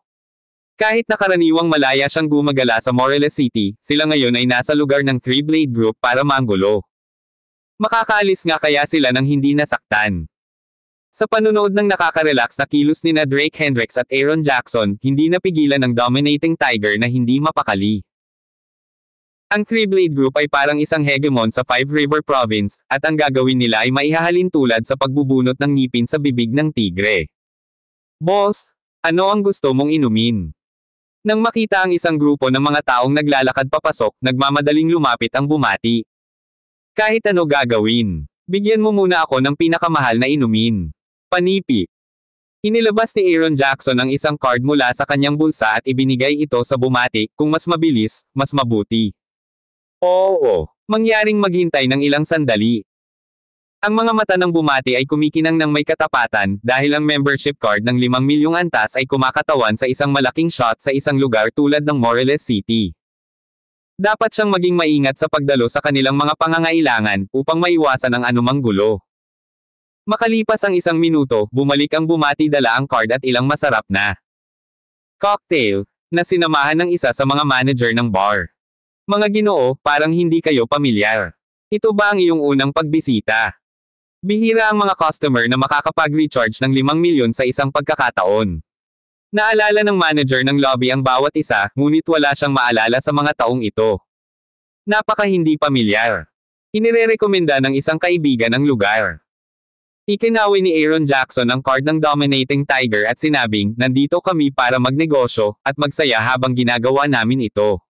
Kahit na karaniwang malaya siyang gumagala sa Morelos City, sila ngayon ay nasa lugar ng Three-Blade Group para manggulo. Makakaalis nga kaya sila nang hindi nasaktan. Sa panunood ng nakaka-relax na kilos nina Drake Hendricks at Aaron Jackson, hindi napigilan ng dominating Tiger na hindi mapakali. Ang Three-Blade Group ay parang isang hegemon sa Five River Province, at ang gagawin nila ay maihahalin tulad sa pagbubunot ng ngipin sa bibig ng tigre. Boss, ano ang gusto mong inumin? Nang makita ang isang grupo ng mga taong naglalakad papasok, nagmamadaling lumapit ang bumati. Kahit ano gagawin, bigyan mo muna ako ng pinakamahal na inumin. Panipi. Inilabas ni Aaron Jackson ang isang card mula sa kanyang bulsa at ibinigay ito sa bumati, kung mas mabilis, mas mabuti. Oo, mangyaring maghintay ng ilang sandali. Ang mga mata ng bumati ay kumikinang ng may katapatan, dahil ang membership card ng 5 milyong antas ay kumakatawan sa isang malaking shot sa isang lugar tulad ng Morelos City. Dapat siyang maging maingat sa pagdalo sa kanilang mga pangangailangan, upang maiwasan ang anumang gulo. Makalipas ang 1 minuto, bumalik ang bumati dala ang card at ilang masarap na cocktail, na sinamahan ng isa sa mga manager ng bar. Mga Ginoo, parang hindi kayo pamilyar. Ito ba ang iyong unang pagbisita? Bihira ang mga customer na makakapag-recharge ng 5 milyon sa isang pagkakataon. Naalala ng manager ng lobby ang bawat isa, ngunit wala siyang maalala sa mga taong ito. Napaka hindi pamilyar. Inirerekomenda ng isang kaibigan ang lugar. Ikinawi ni Aaron Jackson ang card ng dominating Tiger at sinabing, nandito kami para magnegosyo, at magsaya habang ginagawa namin ito.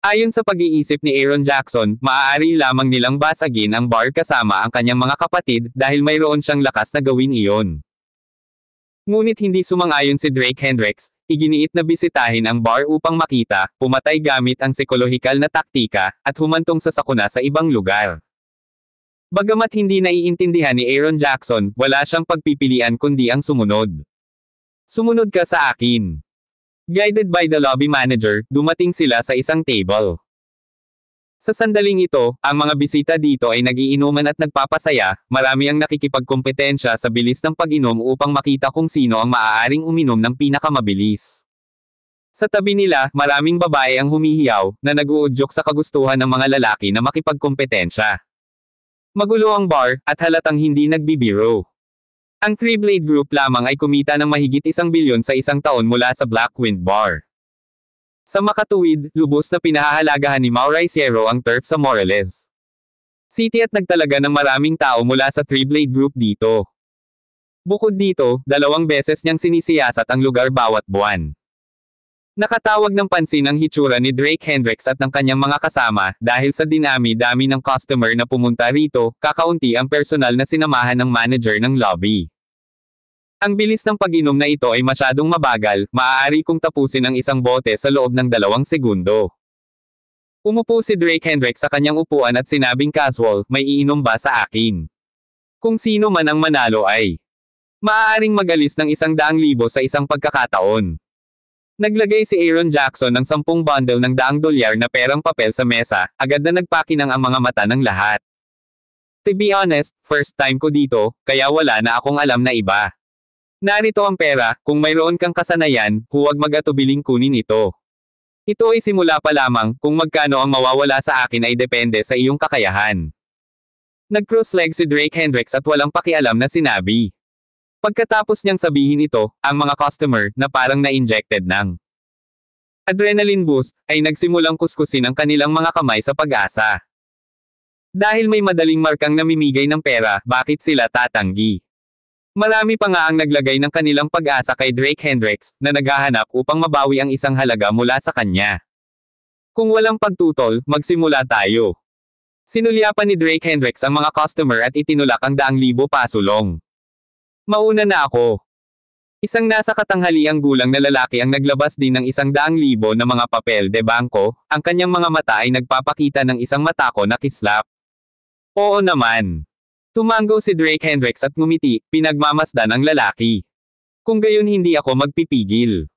Ayon sa pag-iisip ni Aaron Jackson, maaari lamang nilang basagin ang bar kasama ang kanyang mga kapatid dahil mayroon siyang lakas na gawin iyon. Ngunit hindi sumang-ayon si Drake Hendricks, iginiit na bisitahin ang bar upang makita, pumatay gamit ang psikolohikal na taktika, at humantong sa sakuna sa ibang lugar. Bagamat hindi naiintindihan ni Aaron Jackson, wala siyang pagpipilian kundi ang sumunod. Sumunod ka sa akin. Guided by the lobby manager, dumating sila sa isang table. Sa sandaling ito, ang mga bisita dito ay nagiinuman at nagpapasaya, marami ang nakikipagkompetensya sa bilis ng pag-inom upang makita kung sino ang maaaring uminom ng pinakamabilis. Sa tabi nila, maraming babae ang humihiyaw, na nag-uudyok sa kagustuhan ng mga lalaki na makipagkompetensya. Magulo ang bar, at halatang hindi nagbibiro. Ang Three-Blade Group lamang ay kumita ng mahigit 1 bilyon sa isang taon mula sa Black Wind Bar. Sa makatuwid, lubos na pinahahalagahan ni Mauricio ang turf sa Morelos City at nagtalaga ng maraming tao mula sa Three-Blade Group dito. Bukod dito, 2 beses niyang sinisiyasat ang lugar bawat buwan. Nakatawag ng pansin ang hitsura ni Drake Hendricks at ng kanyang mga kasama, dahil sa dinami-dami ng customer na pumunta rito, kakaunti ang personal na sinamahan ng manager ng lobby. Ang bilis ng pag-inom na ito ay masyadong mabagal, maaari kong tapusin ang isang bote sa loob ng 2 segundo. Umupo si Drake Hendricks sa kanyang upuan at sinabing casual, may iinom ba sa akin? Kung sino man ang manalo ay maaaring magalis ng 100,000 sa isang pagkakataon. Naglagay si Aaron Jackson ng 10 bundle ng $100 na perang papel sa mesa, agad na nagpakinang ang mga mata ng lahat. To be honest, first time ko dito, kaya wala na akong alam na iba. Narito ang pera, kung mayroon kang kasanayan, huwag mag-atubiling kunin ito. Ito ay simula pa lamang, kung magkano ang mawawala sa akin ay depende sa iyong kakayahan. Nag-cross leg si Drake Hendricks at walang pakialam na sinabi. Pagkatapos niyang sabihin ito, ang mga customer, na parang na-injected ng adrenaline boost, ay nagsimulang kuskusin ang kanilang mga kamay sa pag-asa. Dahil may madaling markang namimigay ng pera, bakit sila tatanggi? Marami pa nga ang naglagay ng kanilang pag-asa kay Drake Hendricks, na naghahanap upang mabawi ang isang halaga mula sa kanya. Kung walang pagtutol, magsimula tayo. Sinulyapan ni Drake Hendricks ang mga customer at itinulak ang 100,000 pasulong. Mauna na ako. Isang nasa katanghaliang gulang na lalaki ang naglabas din ng 100,000 na mga papel de bangko, ang kanyang mga mata ay nagpapakita ng isang matako na kislap. Oo naman. Tumango si Drake Hendricks at ngumiti, pinagmamasdan ang lalaki. Kung gayon hindi ako magpipigil.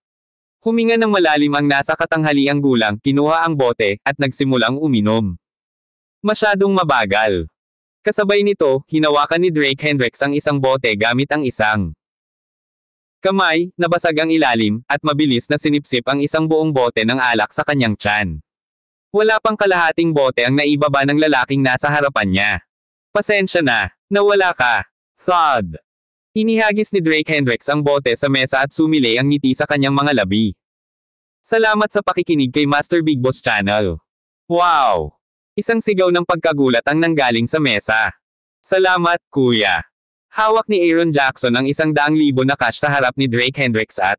Huminga ng malalim ang nasa katanghaliang gulang, kinuha ang bote, at nagsimulang uminom. Masyadong mabagal. Kasabay nito, hinawakan ni Drake Hendricks ang isang bote gamit ang isang kamay, nabasag ang ilalim, at mabilis na sinipsip ang isang buong bote ng alak sa kanyang tiyan. Wala pang kalahating bote ang naibaba ng lalaking nasa harapan niya. Pasensya na, nawala ka. Thud. Inihagis ni Drake Hendricks ang bote sa mesa at sumilay ang ngiti sa kanyang mga labi. Salamat sa pakikinig kay Master Big Boss Channel. Wow! Isang sigaw ng pagkagulat ang nanggaling sa mesa. Salamat, kuya. Hawak ni Aaron Jackson ang 100,000 na cash sa harap ni Drake Hendricks at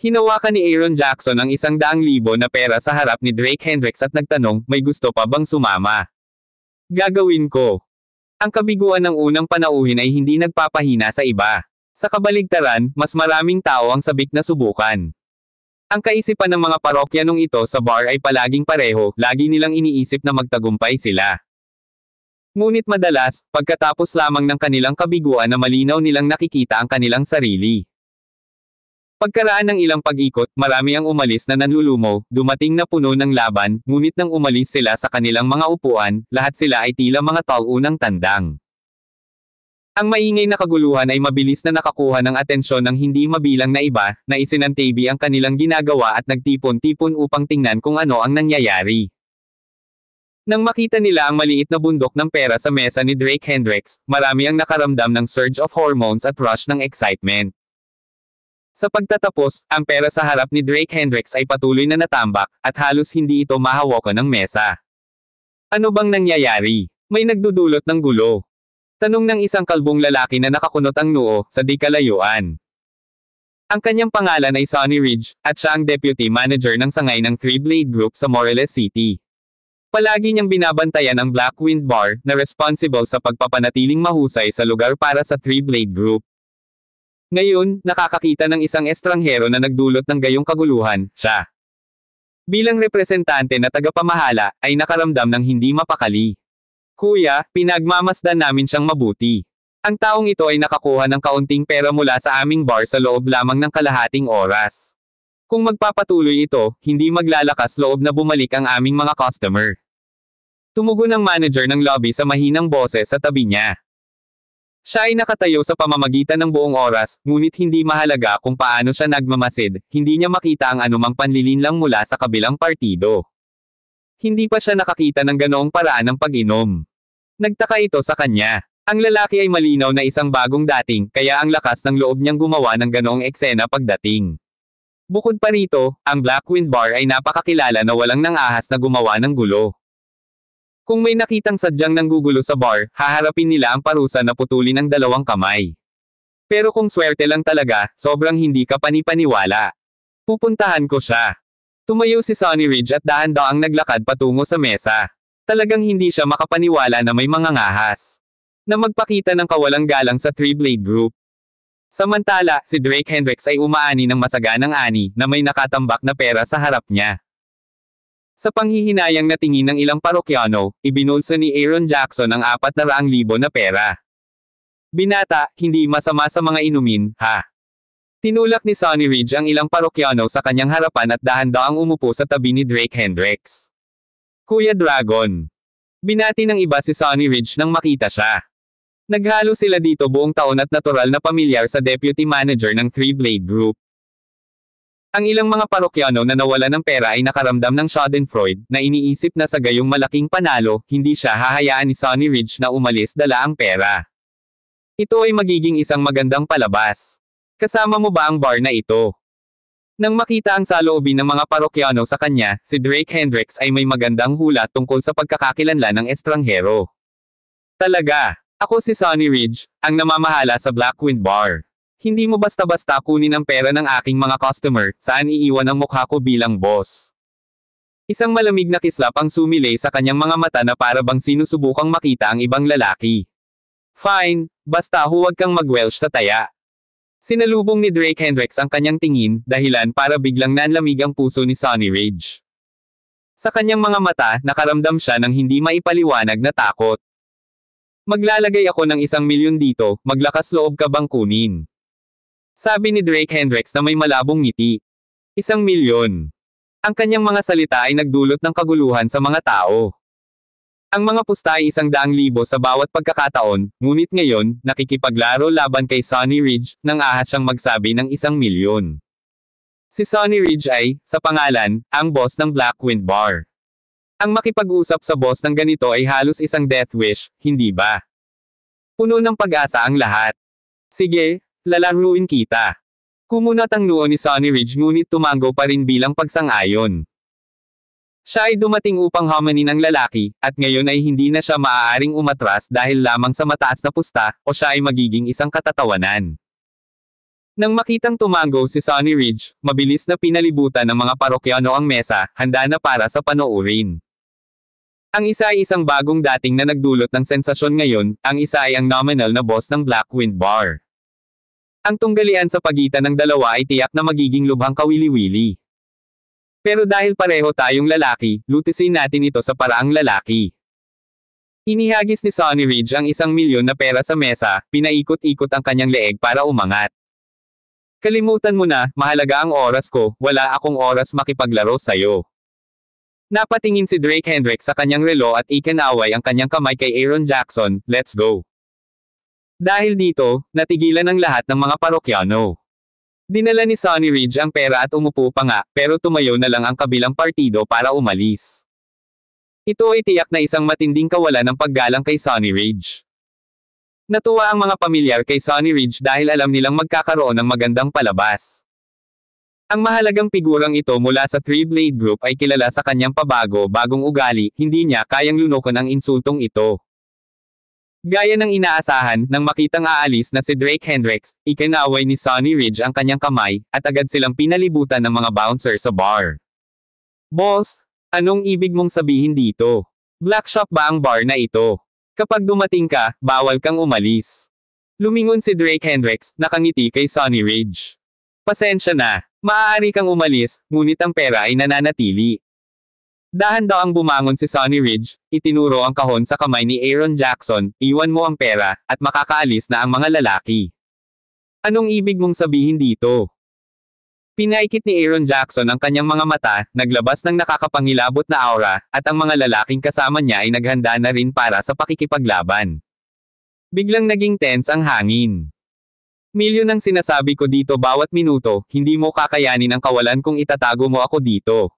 hinawakan ni Aaron Jackson ang 100,000 na pera sa harap ni Drake Hendricks at nagtanong, may gusto pa bang sumama? Gagawin ko. Ang kabiguan ng unang panauhin ay hindi nagpapahina sa iba. Sa kabaligtaran, mas maraming tao ang sabik na subukan. Ang kaisipan ng mga parokyanong ito sa bar ay palaging pareho, lagi nilang iniisip na magtagumpay sila. Ngunit madalas, pagkatapos lamang ng kanilang kabiguan na malinaw nilang nakikita ang kanilang sarili. Pagkaraan ng ilang pag-ikot, marami ang umalis na nanlulumo, dumating na puno ng laban, ngunit nang umalis sila sa kanilang mga upuan, lahat sila ay tila mga taunang tandang. Ang maingay na kaguluhan ay mabilis na nakakuha ng atensyon ng hindi mabilang na iba, na isinantabi ang kanilang ginagawa at nagtipon-tipon upang tingnan kung ano ang nangyayari. Nang makita nila ang maliit na bundok ng pera sa mesa ni Drake Hendricks, marami ang nakaramdam ng surge of hormones at rush ng excitement. Sa pagtatapos, ang pera sa harap ni Drake Hendricks ay patuloy na natambak, at halos hindi ito mahawakan ng mesa. Ano bang nangyayari? May nagdudulot ng gulo. Tanong ng isang kalbong lalaki na nakakunot ang noo, sa di kalayuan. Ang kanyang pangalan ay Sonny Ridge, at siya ang deputy manager ng sangay ng Three Blade Group sa Morelos City. Palagi niyang binabantayan ang Black Wind Bar, na responsible sa pagpapanatiling mahusay sa lugar para sa Three Blade Group. Ngayon, nakakakita ng isang estranghero na nagdulot ng gayong kaguluhan, siya. Bilang representante na tagapamahala, ay nakaramdam ng hindi mapakali. Kuya, pinagmamasdan namin siyang mabuti. Ang taong ito ay nakakuha ng kaunting pera mula sa aming bar sa loob lamang ng kalahating oras. Kung magpapatuloy ito, hindi maglalakas loob na bumalik ang aming mga customer. Tumugon ang manager ng lobby sa mahinang boses sa tabi niya. Siya ay nakatayo sa pamamagitan ng buong oras, ngunit hindi mahalaga kung paano siya nagmamasid, hindi niya makita ang anumang panlilinlang mula sa kabilang partido. Hindi pa siya nakakita ng ganoong paraan ng pag-inom. Nagtaka ito sa kanya. Ang lalaki ay malinaw na isang bagong dating, kaya ang lakas ng loob niyang gumawa ng ganoong eksena pagdating. Bukod pa rito, ang Black Wind Bar ay napakakilala na walang nang-ahas na gumawa ng gulo. Kung may nakitang sadyang nanggugulo sa bar, haharapin nila ang parusa na putulin ng 2 kamay. Pero kung swerte lang talaga, sobrang hindi ka panipaniwala. Pupuntahan ko siya. Tumayo si Sonny Ridge at dahan-daang naglakad patungo sa mesa. Talagang hindi siya makapaniwala na may mga ngahas na magpakita ng kawalang galang sa Three Blade Group. Samantala, si Drake Hendricks ay umaani ng masaganang ani, na may nakatambak na pera sa harap niya. Sa panghihinayang na tingin ng ilang parokyano, ibinulsa ni Aaron Jackson ang 400,000 na pera. Binata, hindi masama sa mga inumin, ha? Tinulak ni Sonny Ridge ang ilang parokyano sa kanyang harapan at dahan-daang umupo sa tabi ni Drake Hendricks. Kuya Dragon. Binati ng iba si Sonny Ridge nang makita siya. Naghalo sila dito buong taon at natural na pamilyar sa deputy manager ng Three Blade Group. Ang ilang mga parokyano na nawala ng pera ay nakaramdam ng schadenfreude, na iniisip na sa gayong malaking panalo, hindi siya hahayaan ni Sonny Ridge na umalis dala ang pera. Ito ay magiging isang magandang palabas. Kasama mo ba ang bar na ito? Nang makita ang saloobin ng mga parokyano sa kanya, si Drake Hendricks ay may magandang hula tungkol sa pagkakakilanlan ng estranghero. Talaga, ako si Sonny Ridge, ang namamahala sa Black Wind Bar. Hindi mo basta-basta kunin ang pera ng aking mga customer, saan iiwan ang mukha ko bilang boss. Isang malamig na kislap ang sumilay sa kanyang mga mata na para bang sinusubukang makita ang ibang lalaki. Fine, basta huwag kang mag-welsh sa taya. Sinalubong ni Drake Hendricks ang kanyang tingin, dahilan para biglang nanlamig ang puso ni Sonny Ridge. Sa kanyang mga mata, nakaramdam siya ng hindi maipaliwanag na takot. Maglalagay ako ng 1,000,000 dito, maglakas loob ka bang kunin? Sabi ni Drake Hendricks na may malabong ngiti. 1,000,000. Ang kanyang mga salita ay nagdulot ng kaguluhan sa mga tao. Ang mga pusta ay 100,000 sa bawat pagkakataon, ngunit ngayon, nakikipaglaro laban kay Sonny Ridge, nang ahas siyang magsabi ng 1,000,000. Si Sonny Ridge ay, sa pangalan, ang boss ng Black Wind Bar. Ang makipag-usap sa boss ng ganito ay halos isang death wish, hindi ba? Puno ng pag-asa ang lahat. Sige, lalaruin kita. Kumunat ang noo ni Sonny Ridge ngunit tumango pa rin bilang pagsang-ayon. Siya ay dumating upang hamanin ang lalaki, at ngayon ay hindi na siya maaaring umatras dahil lamang sa mataas na pusta, o siya ay magiging isang katatawanan. Nang makitang tumango si Sonny Ridge, mabilis na pinalibutan ng mga parokyano ang mesa, handa na para sa panoorin. Ang isa ay isang bagong dating na nagdulot ng sensasyon ngayon, ang isa ay ang nominal na boss ng Black Wind Bar. Ang tunggalian sa pagitan ng dalawa ay tiyak na magiging lubhang kawili-wili. Pero dahil pareho tayong lalaki, lutisin natin ito sa paraang lalaki. Inihagis ni Sonny Ridge ang 1,000,000 na pera sa mesa, pinaikot-ikot ang kanyang leeg para umangat. Kalimutan mo na, mahalaga ang oras ko, wala akong oras makipaglaro sa'yo. Napatingin si Drake Hendricks sa kanyang relo at ikinaway ang kanyang kamay kay Aaron Jackson, let's go. Dahil dito, natigilan ang lahat ng mga parokyano. Dinala ni Sonny Ridge ang pera at umupo pa nga, pero tumayo na lang ang kabilang partido para umalis. Ito ay tiyak na isang matinding kawalan ng paggalang kay Sonny Ridge. Natuwa ang mga pamilyar kay Sonny Ridge dahil alam nilang magkakaroon ng magandang palabas. Ang mahalagang figurang ito mula sa Three Blade Group ay kilala sa kanyang bagong ugali, hindi niya kayang lunokon ang insultong ito. Gaya ng inaasahan, nang makitang aalis na si Drake Hendricks, ikinaway ni Sonny Ridge ang kanyang kamay, at agad silang pinalibutan ng mga bouncer sa bar. Boss, anong ibig mong sabihin dito? Black shop ba ang bar na ito? Kapag dumating ka, bawal kang umalis. Lumingon si Drake Hendricks, nakangiti kay Sonny Ridge. Pasensya na, maaari kang umalis, ngunit ang pera ay nananatili. Dahan-dahang bumangon si Sonny Ridge, itinuro ang kahon sa kamay ni Aaron Jackson, iwan mo ang pera, at makakaalis na ang mga lalaki. Anong ibig mong sabihin dito? Pinaikit ni Aaron Jackson ang kanyang mga mata, naglabas ng nakakapangilabot na aura, at ang mga lalaking kasama niya ay naghanda na rin para sa pakikipaglaban. Biglang naging tense ang hangin. Milyon ang sinasabi ko dito bawat minuto, hindi mo kakayanin ang kawalan kung itatago mo ako dito.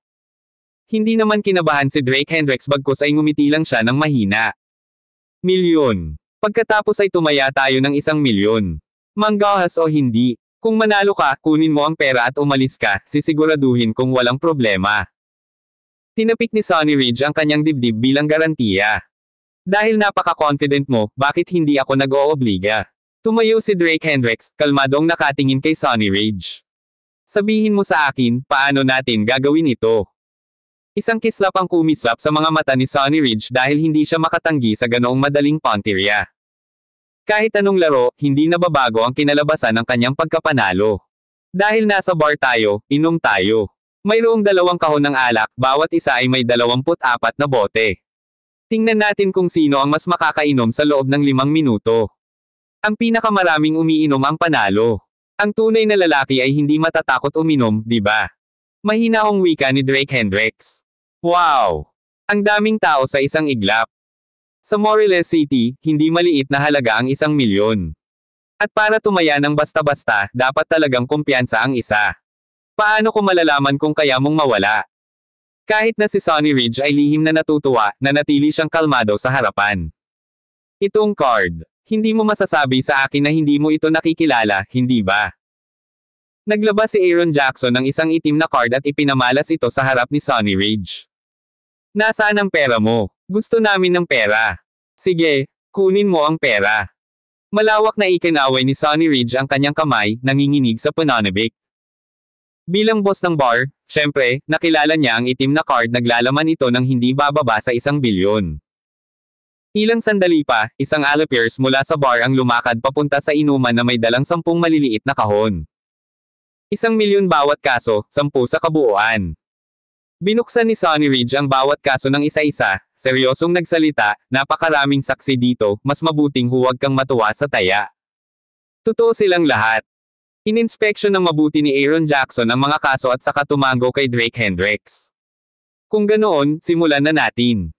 Hindi naman kinabahan si Drake Hendricks bagkus ay ngumiti lang siya ng mahina. Milyon. Pagkatapos ay tumaya tayo ng 1,000,000. Manggahas o hindi. Kung manalo ka, kunin mo ang pera at umalis ka, sisiguraduhin kung walang problema. Tinapik ni Sonny Ridge ang kanyang dibdib bilang garantiya. Dahil napaka-confident mo, bakit hindi ako nag-oobliga? Tumayo si Drake Hendricks, kalmadong nakatingin kay Sonny Ridge. Sabihin mo sa akin, paano natin gagawin ito? Isang kislap ang kumislap sa mga mata ni Sonny Ridge dahil hindi siya makatanggi sa ganoong madaling puntirya. Kahit anong laro, hindi nababago ang kinalabasan ng kanyang pagkapanalo. Dahil nasa bar tayo, inom tayo. Mayroong 2 kahon ng alak, bawat isa ay may 24 na bote. Tingnan natin kung sino ang mas makakainom sa loob ng 5 minuto. Ang pinakamaraming umiinom ang panalo. Ang tunay na lalaki ay hindi matatakot uminom, di ba? Mahina ang wika ni Drake Hendricks. Wow! Ang daming tao sa isang iglap. Sa Morelos City, hindi maliit na halaga ang 1,000,000. At para tumaya ng basta-basta, dapat talagang kumpiyansa ang isa. Paano ko malalaman kung kaya mong mawala? Kahit na si Sonny Ridge ay lihim na natutuwa, nanatili siyang kalmado sa harapan. Itong card. Hindi mo masasabi sa akin na hindi mo ito nakikilala, hindi ba? Naglabas si Aaron Jackson ng isang itim na card at ipinamalas ito sa harap ni Sonny Ridge. Nasaan ang pera mo? Gusto namin ng pera. Sige, kunin mo ang pera. Malawak na ikinaway ni Sonny Ridge ang kanyang kamay, nanginginig sa pananabik. Bilang boss ng bar, syempre, nakilala niya ang itim na card, naglalaman ito ng hindi bababa sa 1,000,000,000. Ilang sandali pa, isang alapers mula sa bar ang lumakad papunta sa inuman na may dalang 10 maliliit na kahon. 1,000,000 bawat kaso, 10 sa kabuuan. Binuksan ni Sonny Ridge ang bawat kaso ng isa-isa, seryosong nagsalita, napakaraming saksi dito, mas mabuting huwag kang matuwa sa taya. Totoo silang lahat. Ininspeksyon ng mabuti ni Aaron Jackson ang mga kaso at saka tumango kay Drake Hendricks. Kung ganoon, simulan na natin.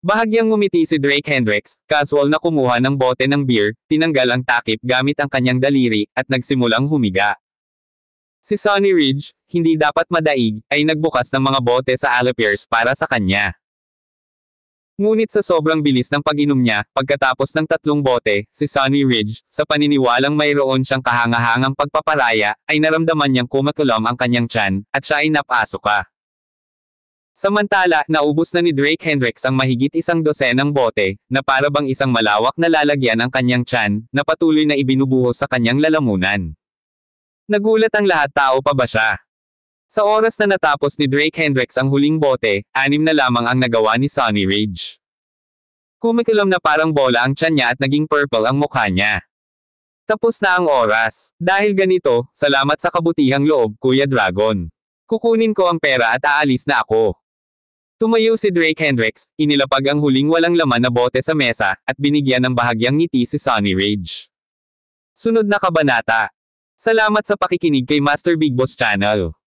Bahagyang ngumiti si Drake Hendricks, casual na kumuha ng bote ng beer, tinanggal ang takip gamit ang kanyang daliri, at nagsimulang humiga. Si Sonny Ridge, hindi dapat madaig, ay nagbukas ng mga bote sa alapers para sa kanya. Ngunit sa sobrang bilis ng pag-inom niya, pagkatapos ng 3 bote, si Sunny Ridge, sa paniniwalang mayroon siyang kahangahangang pagpaparaya, ay naramdaman niyang kumakulom ang kanyang tiyan, at siya ay napasuka. Samantala, naubos na ni Drake Hendricks ang mahigit 1 dosenang bote, na para bang isang malawak na lalagyan ang kanyang tiyan, na patuloy na ibinubuhos sa kanyang lalamunan. Nagulat ang lahat, tao pa ba siya? Sa oras na natapos ni Drake Hendricks ang huling bote, 6 na lamang ang nagawa ni Sunny Ridge. Kumikilam na parang bola ang tiyan niya at naging purple ang mukha niya. Tapos na ang oras. Dahil ganito, salamat sa kabutihang loob, Kuya Dragon. Kukunin ko ang pera at aalis na ako. Tumayo si Drake Hendricks, inilapag ang huling walang laman na bote sa mesa, at binigyan ng bahagyang ngiti si Sunny Ridge. Sunod na kabanata. Salamat sa pakikinig kay Master Big Boss Channel.